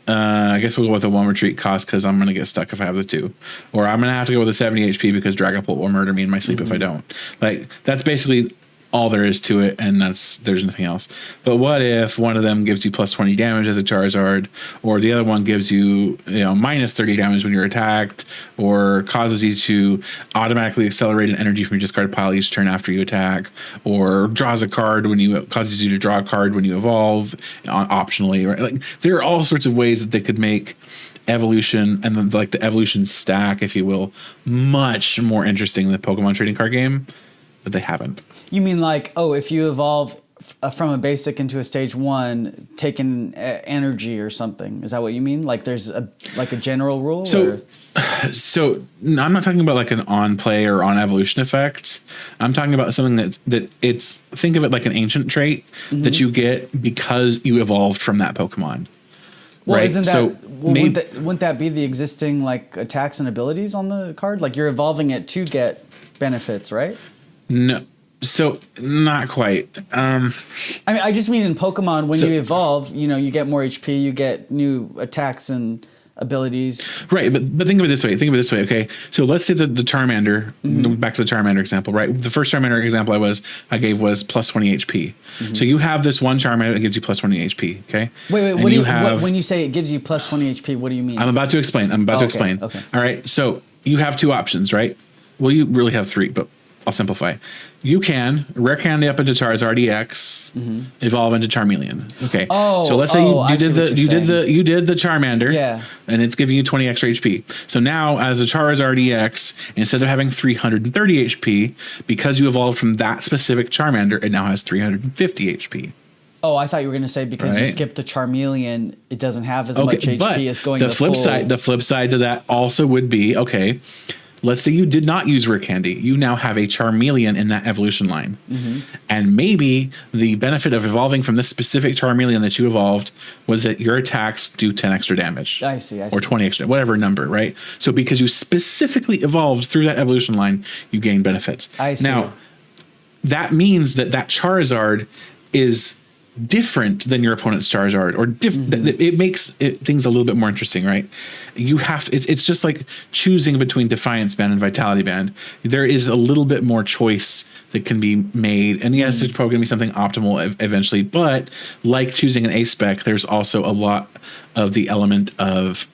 I guess we'll go with the 1 retreat cost because I'm going to get stuck if I have the 2. Or I'm going to have to go with the 70 HP because Dragapult will murder me in my sleep if I don't. Like, that's basically all there is to it, and there's nothing else. But what if one of them gives you plus 20 damage as a Charizard, or the other one gives you, minus 30 damage when you're attacked, or causes you to automatically accelerate an energy from your discard pile each turn after you attack, or causes you to draw a card when you evolve optionally, right? Like, there are all sorts of ways that they could make evolution and the evolution stack, if you will, much more interesting than the Pokemon trading card game, but they haven't. You mean like, if you evolve from a basic into a stage 1, taking energy or something? Is that what you mean? Like there's a general rule? So I'm not talking about like an on play or on evolution effect. I'm talking about something that think of it like an ancient trait that you get because you evolved from that Pokemon. Well, right? Isn't that wouldn't that be the existing like attacks and abilities on the card? Like you're evolving it to get benefits, right? No. So not quite. I just mean in Pokemon, when you evolve, you get more HP, you get new attacks and abilities. Right, but think of it this way. Okay, so let's say the Charmander. Back to the Charmander example, right? The first Charmander example I gave was plus 20 HP. So you have this one Charmander that gives you plus 20 HP. Okay. Wait. When you say it gives you plus 20 HP, what do you mean? I'm about to explain. Okay. All right. So you have 2 options, right? Well, you really have 3, but I'll simplify. You can rare candy up into Charizard EX, evolve into Charmeleon. Okay. So let's say you did the Charmander, and it's giving you 20 extra HP. So now, as a Charizard EX, instead of having 330 HP, because you evolved from that specific Charmander, it now has 350 HP. Oh, I thought you were going to say because you skipped the Charmeleon, it doesn't have as much HP as going. The flip side to that also would be let's say you did not use Rare Candy. You now have a Charmeleon in that evolution line. And maybe the benefit of evolving from this specific Charmeleon that you evolved was that your attacks do 10 extra damage. I see. Or 20 extra, whatever number, right? So because you specifically evolved through that evolution line, you gain benefits. I see. Now, that means that Charizard is different than your opponent's Charizard, or it makes things a little bit more interesting, right? It's just like choosing between Defiance Band and Vitality Band. There is a little bit more choice that can be made, and yes, it's probably going to be something optimal eventually, but like choosing an A spec, there's also a lot of the element of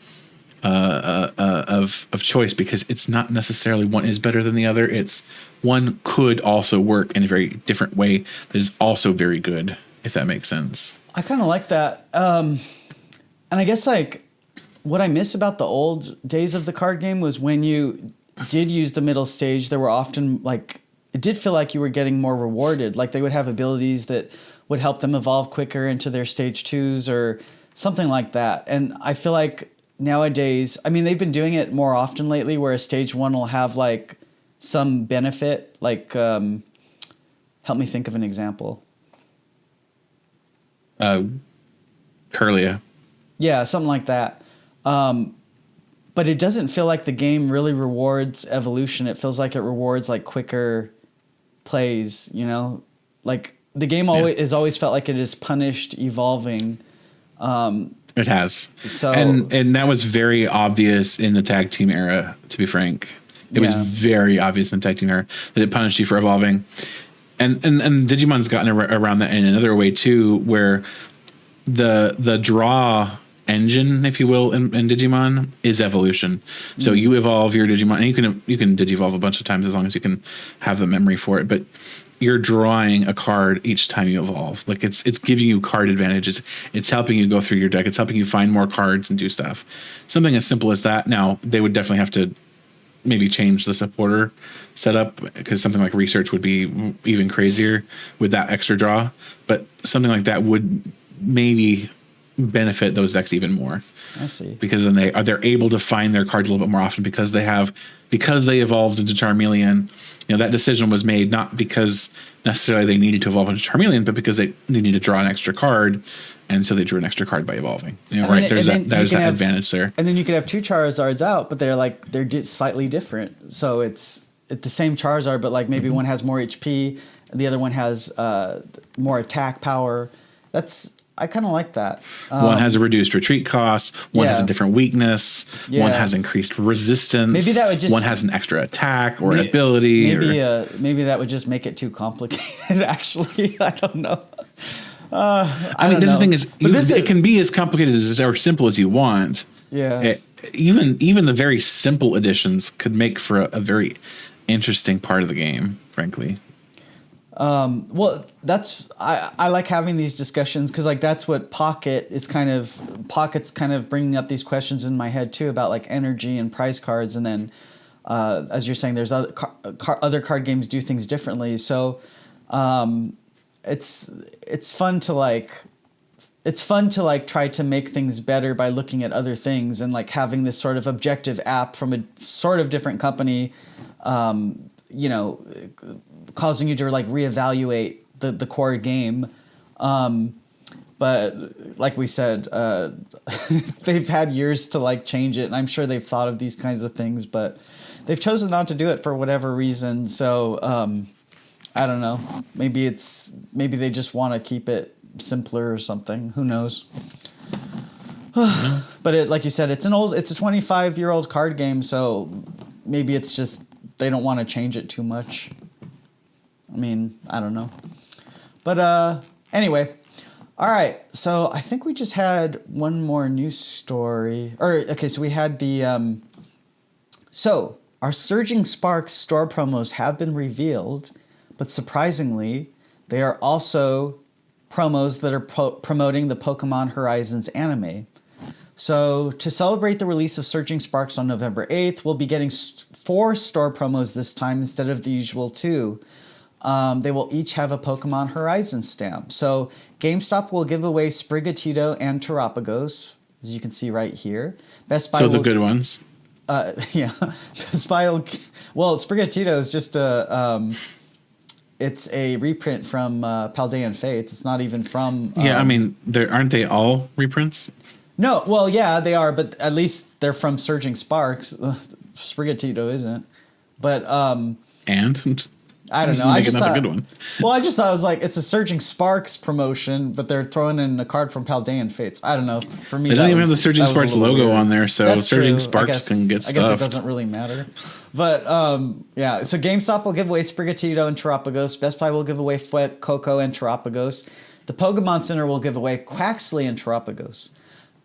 choice, because it's not necessarily one is better than the other. It's one could also work in a very different way that is also very good, if that makes sense. I kind of like that. And I guess like what I miss about the old days of the card game was when you did use the middle stage, there were often like, it did feel like you were getting more rewarded. Like they would have abilities that would help them evolve quicker into their stage 2s or something like that. And I feel like nowadays, I mean, they've been doing it more often lately where a stage 1 will have like some benefit, like, help me think of an example. Curlia. Yeah, something like that. But it doesn't feel like the game really rewards evolution. It feels like it rewards like quicker plays, you know? Like the game always has always felt like it is punished evolving. It has. So and that was very obvious in the tag team era, to be frank. It was very obvious in the tag team era that it punished you for evolving. And Digimon's gotten around that in another way too, where the draw engine, if you will, in Digimon is evolution. So you evolve your Digimon, and you can Digivolve a bunch of times as long as you can have the memory for it. But you're drawing a card each time you evolve. Like it's giving you card advantages. It's helping you go through your deck. It's helping you find more cards and do stuff. Something as simple as that. Now they would definitely have to maybe change the supporter setup, because something like research would be even crazier with that extra draw. But something like that would maybe benefit those decks even more. I see. Because then they're able to find their cards a little bit more often because they evolved into Charmeleon. You know, that decision was made not because necessarily they needed to evolve into Charmeleon, but because they needed to draw an extra card, and so they drew an extra card by evolving. You know, right? There's that advantage there. And then you could have two Charizards out, but they're slightly different. So it's the same Charizard, but like maybe one has more HP, and the other one has more attack power. I kind of like that. One has a reduced retreat cost. One has a different weakness. Yeah. One has increased resistance. Maybe that would just. One has an extra attack or ability. Maybe that would just make it too complicated. Actually, I don't know. I mean, this thing is, it can be as complicated or simple as you want. Yeah. Even the very simple additions could make for a very interesting part of the game, frankly. Well, I like having these discussions because like that's what Pocket's kind of bringing up these questions in my head too about like energy and prize cards, and then as you're saying, there's other card games do things differently. So it's fun to like try to make things better by looking at other things and like having this sort of objective app from a sort of different company, you know, causing you to like reevaluate the core game. But like we said, they've had years to like change it, and I'm sure they've thought of these kinds of things, but they've chosen not to do it for whatever reason. So I don't know. Maybe they just want to keep it simpler or something. Who knows? But like you said, it's a 25-year-old card game, so maybe it's just they don't want to change it too much. I mean, I don't know. But anyway, all right. So I think we just had one more news story. So we had the so our Surging Sparks store promos have been revealed, but surprisingly, they are also promos that are promoting the Pokemon Horizons anime. So to celebrate the release of Surging Sparks on November 8th, we'll be getting 4 store promos this time instead of the usual 2. They will each have a Pokemon Horizon stamp. So GameStop will give away Sprigatito and Terapagos, as you can see right here. Best Buy the good ones. Yeah. Best Buy will... Well, Sprigatito is just it's a reprint from Paldean Fates. It's not even from... I mean, aren't they all reprints? No, well, yeah, they are, but at least they're from Surging Sparks. Sprigatito isn't. But... And... I don't know. I just thought, good one. Well, I just thought it was like it's a Surging Sparks promotion, but they're throwing in a card from Paldean Fates. I don't know. For me, they don't even have the Surging Sparks logo weird on there, so That's Surging true. Sparks can get stuffed. I guess it doesn't really matter. But yeah, so GameStop will give away Sprigatito and Terapagos. Best Buy will give away Fuecoco and Terapagos. The Pokemon Center will give away Quaxley and Terapagos.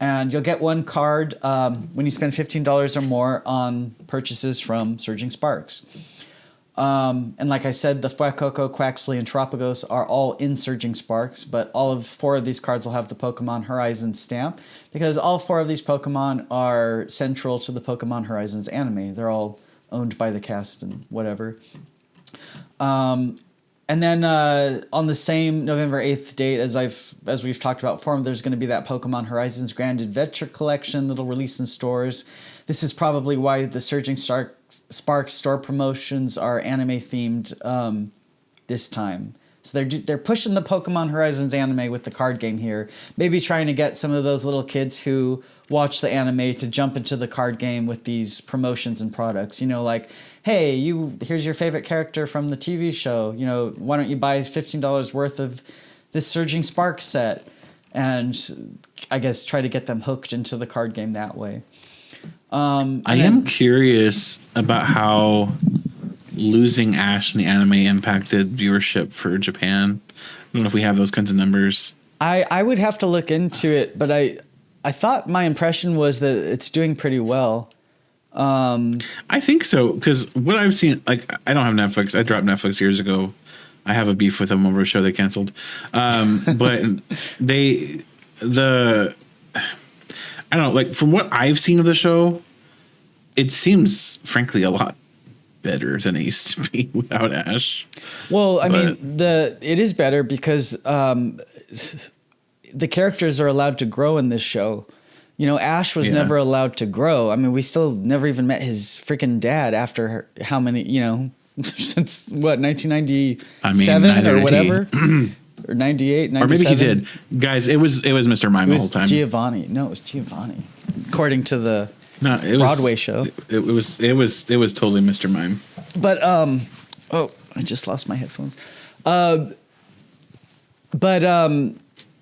And you'll get one card when you spend $15 or more on purchases from Surging Sparks. And like I said, the Fuecoco, Quaxley, and Terapagos are all in Surging Sparks, but all of 4 of these cards will have the Pokemon Horizon stamp because all 4 of these Pokemon are central to the Pokemon Horizons anime. They're all owned by the cast and whatever. And then on the same November 8th date, as we've talked about before, there's going to be that Pokemon Horizons Grand Adventure Collection that'll release in stores. This is probably why the Surging Sparks store promotions are anime themed this time. So they're pushing the Pokemon Horizons anime with the card game here. Maybe trying to get some of those little kids who watch the anime to jump into the card game with these promotions and products. You know, like, hey, here's your favorite character from the TV show. You know, why don't you buy $15 worth of this Surging Spark set? And I guess try to get them hooked into the card game that way. I am curious about how losing Ash in the anime impacted viewership for Japan. I don't know if we have those kinds of numbers. I would have to look into it, but I thought my impression was that it's doing pretty well. I think so, because what I've seen, like, I don't have Netflix. I dropped Netflix years ago. I have a beef with them over a show they canceled. But I don't know, like, from what I've seen of the show, it seems, frankly, a lot better than it used to be without Ash. Well, I mean, it is better because the characters are allowed to grow in this show. You know, Ash was never allowed to grow. I mean, we still never even met his freaking dad after how many, you know, since what, 1997 or whatever? Or 98, 97? Or maybe he did. Guys, it was Mr. Mime the whole time. Giovanni. No, it was Giovanni. According to the Broadway show. It was totally Mr. Mime. But oh, I just lost my headphones.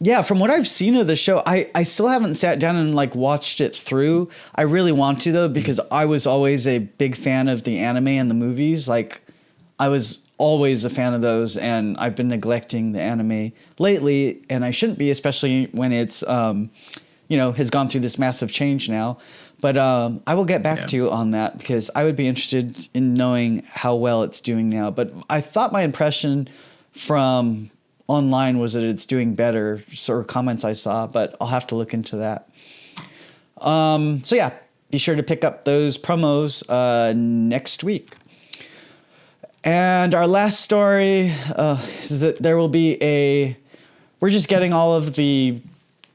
Yeah, from what I've seen of the show, I still haven't sat down and like watched it through. I really want to though, because I was always a big fan of the anime and the movies. Like, I was always a fan of those, and I've been neglecting the anime lately, and I shouldn't be, especially when it's you know, has gone through this massive change now. But I will get back to you on that, because I would be interested in knowing how well it's doing now. But I thought my impression from online was that it's doing better, sort of comments I saw, but I'll have to look into that. So yeah, be sure to pick up those promos next week. And our last story is that there will be we're just getting all of the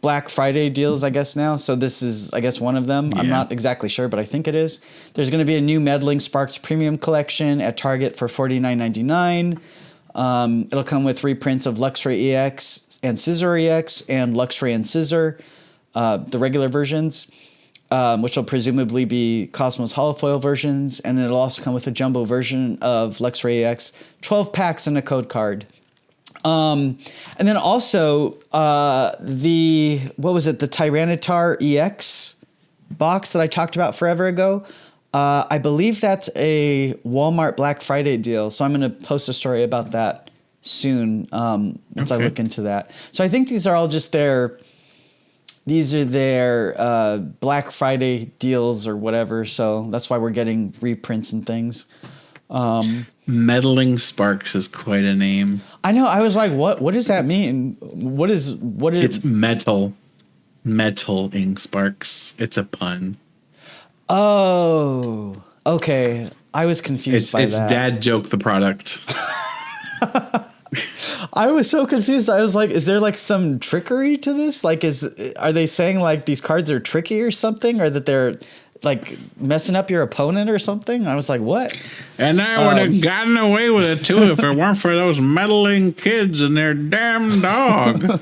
Black Friday deals, I guess, now. So this is, I guess, one of them. Yeah. I'm not exactly sure, but I think it is. There's going to be a new Meddling Sparks Premium Collection at Target for $49.99. It'll come with reprints of Luxray EX and Scissor EX and Luxray and Scissor, the regular versions, which will presumably be Cosmos holofoil versions. And it'll also come with a jumbo version of Luxray EX, 12 packs and a code card. And then also the Tyranitar EX box that I talked about forever ago. I believe that's a Walmart Black Friday deal, so I'm going to post a story about that soon once I look into that. So I think these are all just their Black Friday deals or whatever, so that's why we're getting reprints and things. Meddling Sparks is quite a name. I know. I was like, what does that mean? What is It's metal ink sparks. It's a pun. Oh, okay. I was confused by that. It's Dad Joke the product. I was so confused. I was like, is there like some trickery to this? Like, are they saying like these cards are tricky or something, or that they're like messing up your opponent or something? I was like, what? And I would have gotten away with it too if it weren't for those meddling kids and their damn dog.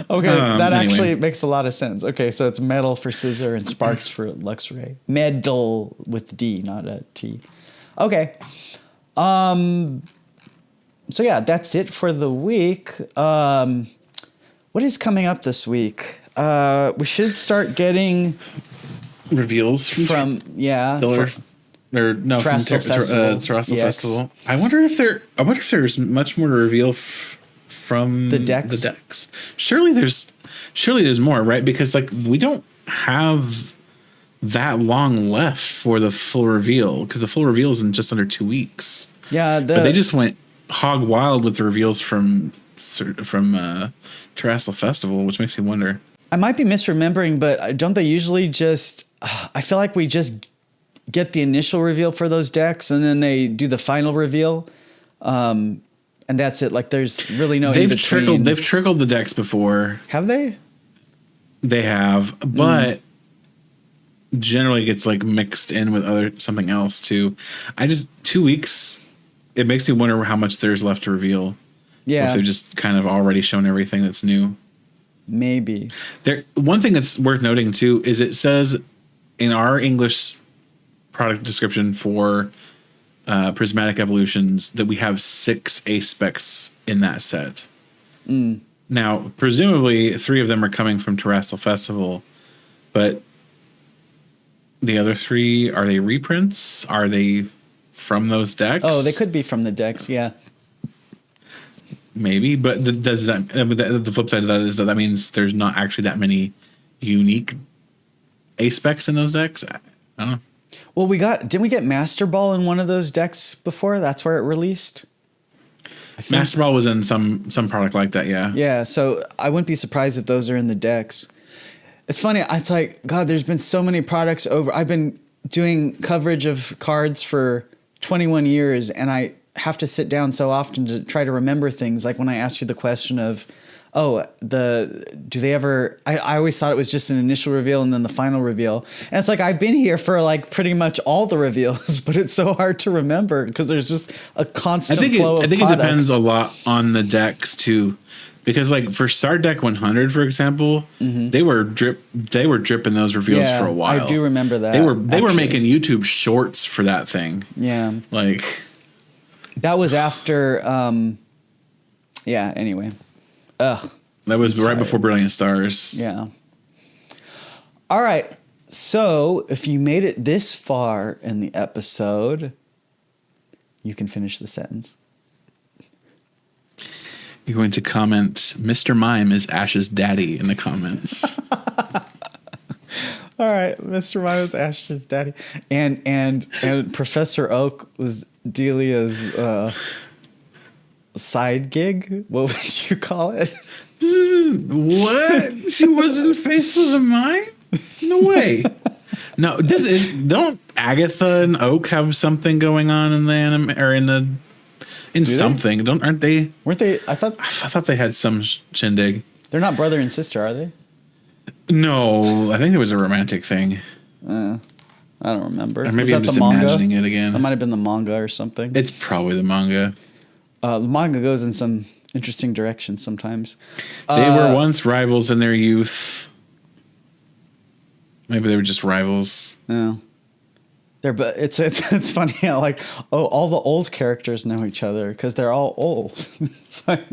Okay, that actually makes a lot of sense. Okay, so it's metal for Scissor and Sparks for Luxray. Meddle with D, not a T. Okay. So yeah, that's it for the week. What is coming up this week? We should start getting reveals from Terastal Festival. I wonder if there's much more to reveal from the decks. Surely there's more, right? Because like we don't have that long left for the full reveal, because the full reveal is in just under 2 weeks. Yeah, but they just went hog wild with the reveals from Terastal Festival, which makes me wonder. I might be misremembering, but don't they usually just? I feel like we just get the initial reveal for those decks, and then they do the final reveal. And that's it. Like, there's really no. They've trickled the decks before. Have they? They have, but generally gets like mixed in with something else too. 2 weeks it makes me wonder how much there's left to reveal. Or Yeah, if they've just kind of already shown everything that's new. maybe. One thing that's worth noting too is it says in our English product description for Prismatic Evolutions that we have 6 ace specs in that set. Now, presumably 3 of them are coming from Terastal Festival, but the other 3, are they reprints? Are they from those decks? Oh, they could be from the decks. Yeah. Maybe, but does that? The flip side of that is that means there's not actually that many unique ace specs in those decks. I don't know. Well, didn't we get Master Ball in one of those decks before? That's where it released. Master Ball was in some product like that, yeah. Yeah, so I wouldn't be surprised if those are in the decks. It's funny. It's like, God, there's been so many products over. I've been doing coverage of cards for 21 years, and I have to sit down so often to try to remember things. Like when I asked you the question of, do they ever, I always thought it was just an initial reveal and then the final reveal. And it's like, I've been here for like pretty much all the reveals, but it's so hard to remember because there's just a constant flow of I think products. it depends a lot on the decks too. Because like for Star Deck 100, for example, they were dripping those reveals for a while. I do remember that. They were making YouTube shorts for that thing. Yeah. Like that was after anyway. Ugh. That was right before Brilliant Stars. Yeah. All right. So if you made it this far in the episode, you can finish the sentence. You're going to comment, Mr. Mime is Ash's daddy in the comments. All right. Mr. Mime is Ash's daddy. And Professor Oak was Delia's side gig. What would you call it? What? She wasn't faithful to mine? No way. No, don't Agatha and Oak have something going on in the anime or in something? Aren't they? Weren't they? I thought they had some shindig. They're not brother and sister, are they? No, I think it was a romantic thing. I don't remember. Or maybe I'm just imagining it again. That might have been the manga or something. It's probably the manga. The manga goes in some interesting directions sometimes. They were once rivals in their youth. Maybe they were just rivals. Yeah. But it's funny how like all the old characters know each other because they're all old. It's like,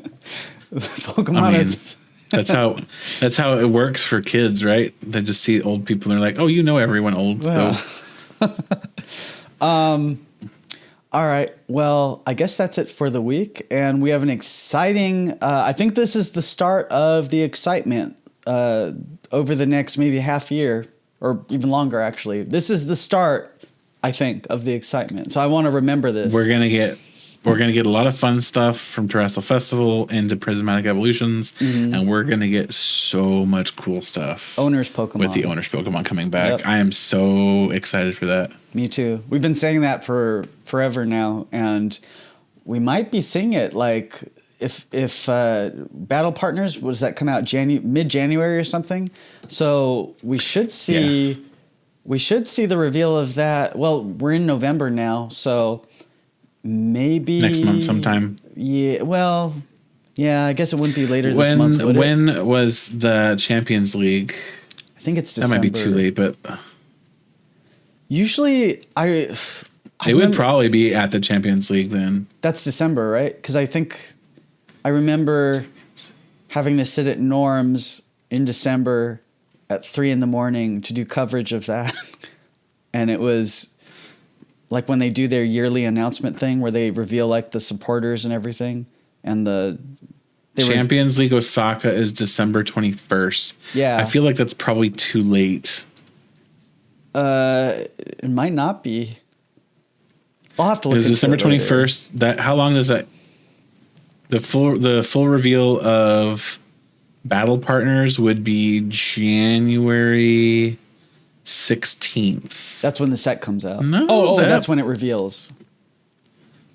Pokemon is. that's how it works for kids, right? They just see old people and they're like, oh, you know everyone old. Yeah. So. All right. Well, I guess that's it for the week. And we have an exciting, I think this is the start of the excitement over the next maybe half year or even longer, actually. This is the start, I think, of the excitement. So I want to remember this. We're going to get a lot of fun stuff from Terastal Festival into Prismatic Evolutions, and we're going to get so much cool stuff. Owners Pokemon. With the Owners Pokemon coming back. Yep. I am so excited for that. Me too. We've been saying that for forever now, and we might be seeing it like if Battle Partners, does that come out mid-January or something? So we should see the reveal of that. Well, we're in November now, so maybe next month sometime. Yeah, well, yeah, I guess it wouldn't be later this month. When was the Champions League? I think it's December. That might be too late, but usually it would probably be at the Champions League then. That's December, right? Because I think I remember having to sit at Norm's in December at 3 a.m. to do coverage of that, and it was like when they do their yearly announcement thing where they reveal like the supporters and everything, and the Champions League Osaka is December 21st. Yeah, I feel like that's probably too late. It might not be. I'll have to look. It's December 21st. That how long does that? The full reveal of Battle Partners would be January 16th. That's when the set comes out. No, that's when it reveals.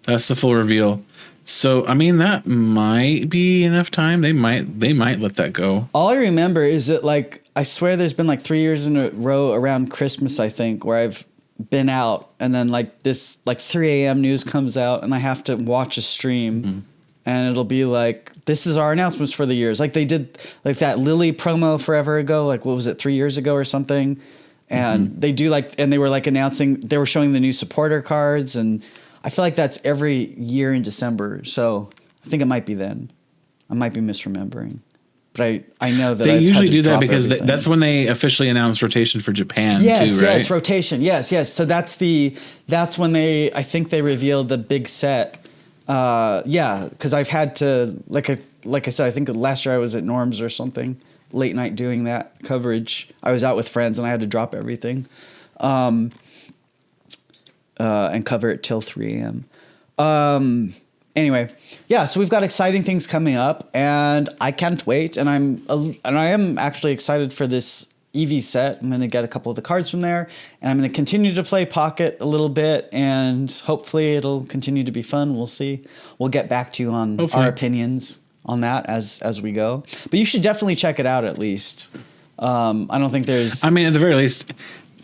That's the full reveal. So I mean that might be enough time. They might let that go. All I remember is that like I swear there's been like 3 years in a row around Christmas, I think, where I've been out, and then like this like 3 a.m. news comes out, and I have to watch a stream, and it'll be like, this is our announcements for the years. Like they did like that Lily promo forever ago, like what was it, 3 years ago or something? And they do like, and they were like announcing, they were showing the new supporter cards, and I feel like that's every year in December. So I think it might be then. I might be misremembering. But I know that they I've usually had to do that drop because everything. that's when they officially announce rotation for Japan too, right? Yes, rotation. Yes. So that's when I think they revealed the big set. Because I've had to, like I said, I think last year I was at Norm's or something, late night doing that coverage. I was out with friends and I had to drop everything, and cover it till 3 a.m. Anyway, yeah, so we've got exciting things coming up, and I can't wait. And I am actually excited for this Eevee set. I'm going to get a couple of the cards from there, and I'm going to continue to play Pocket a little bit, and hopefully it'll continue to be fun. We'll see. We'll get back to you on our opinions on that as we go. But you should definitely check it out at least. I don't think there's... I mean, at the very least,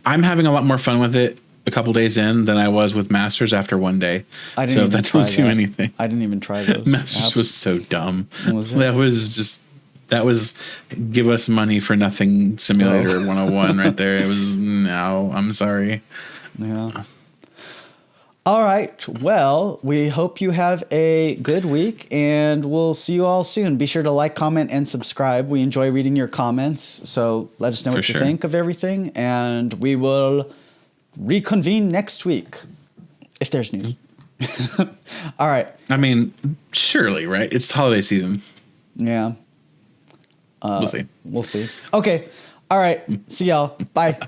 I'm having a lot more fun with it a couple days in than I was with Masters after one day. I didn't so even that try tells you that. anything. I didn't even try those. Masters apps. was so dumb. Was it? That was give us money for nothing simulator 101 right there. It was, no, I'm sorry. Yeah. All right. Well, we hope you have a good week, and we'll see you all soon. Be sure to like, comment, and subscribe. We enjoy reading your comments, so let us know what you think of everything, and we will reconvene next week if there's news. All right. I mean, surely, right? It's holiday season. Yeah. We'll see. We'll see. Okay. All right. See y'all. Bye.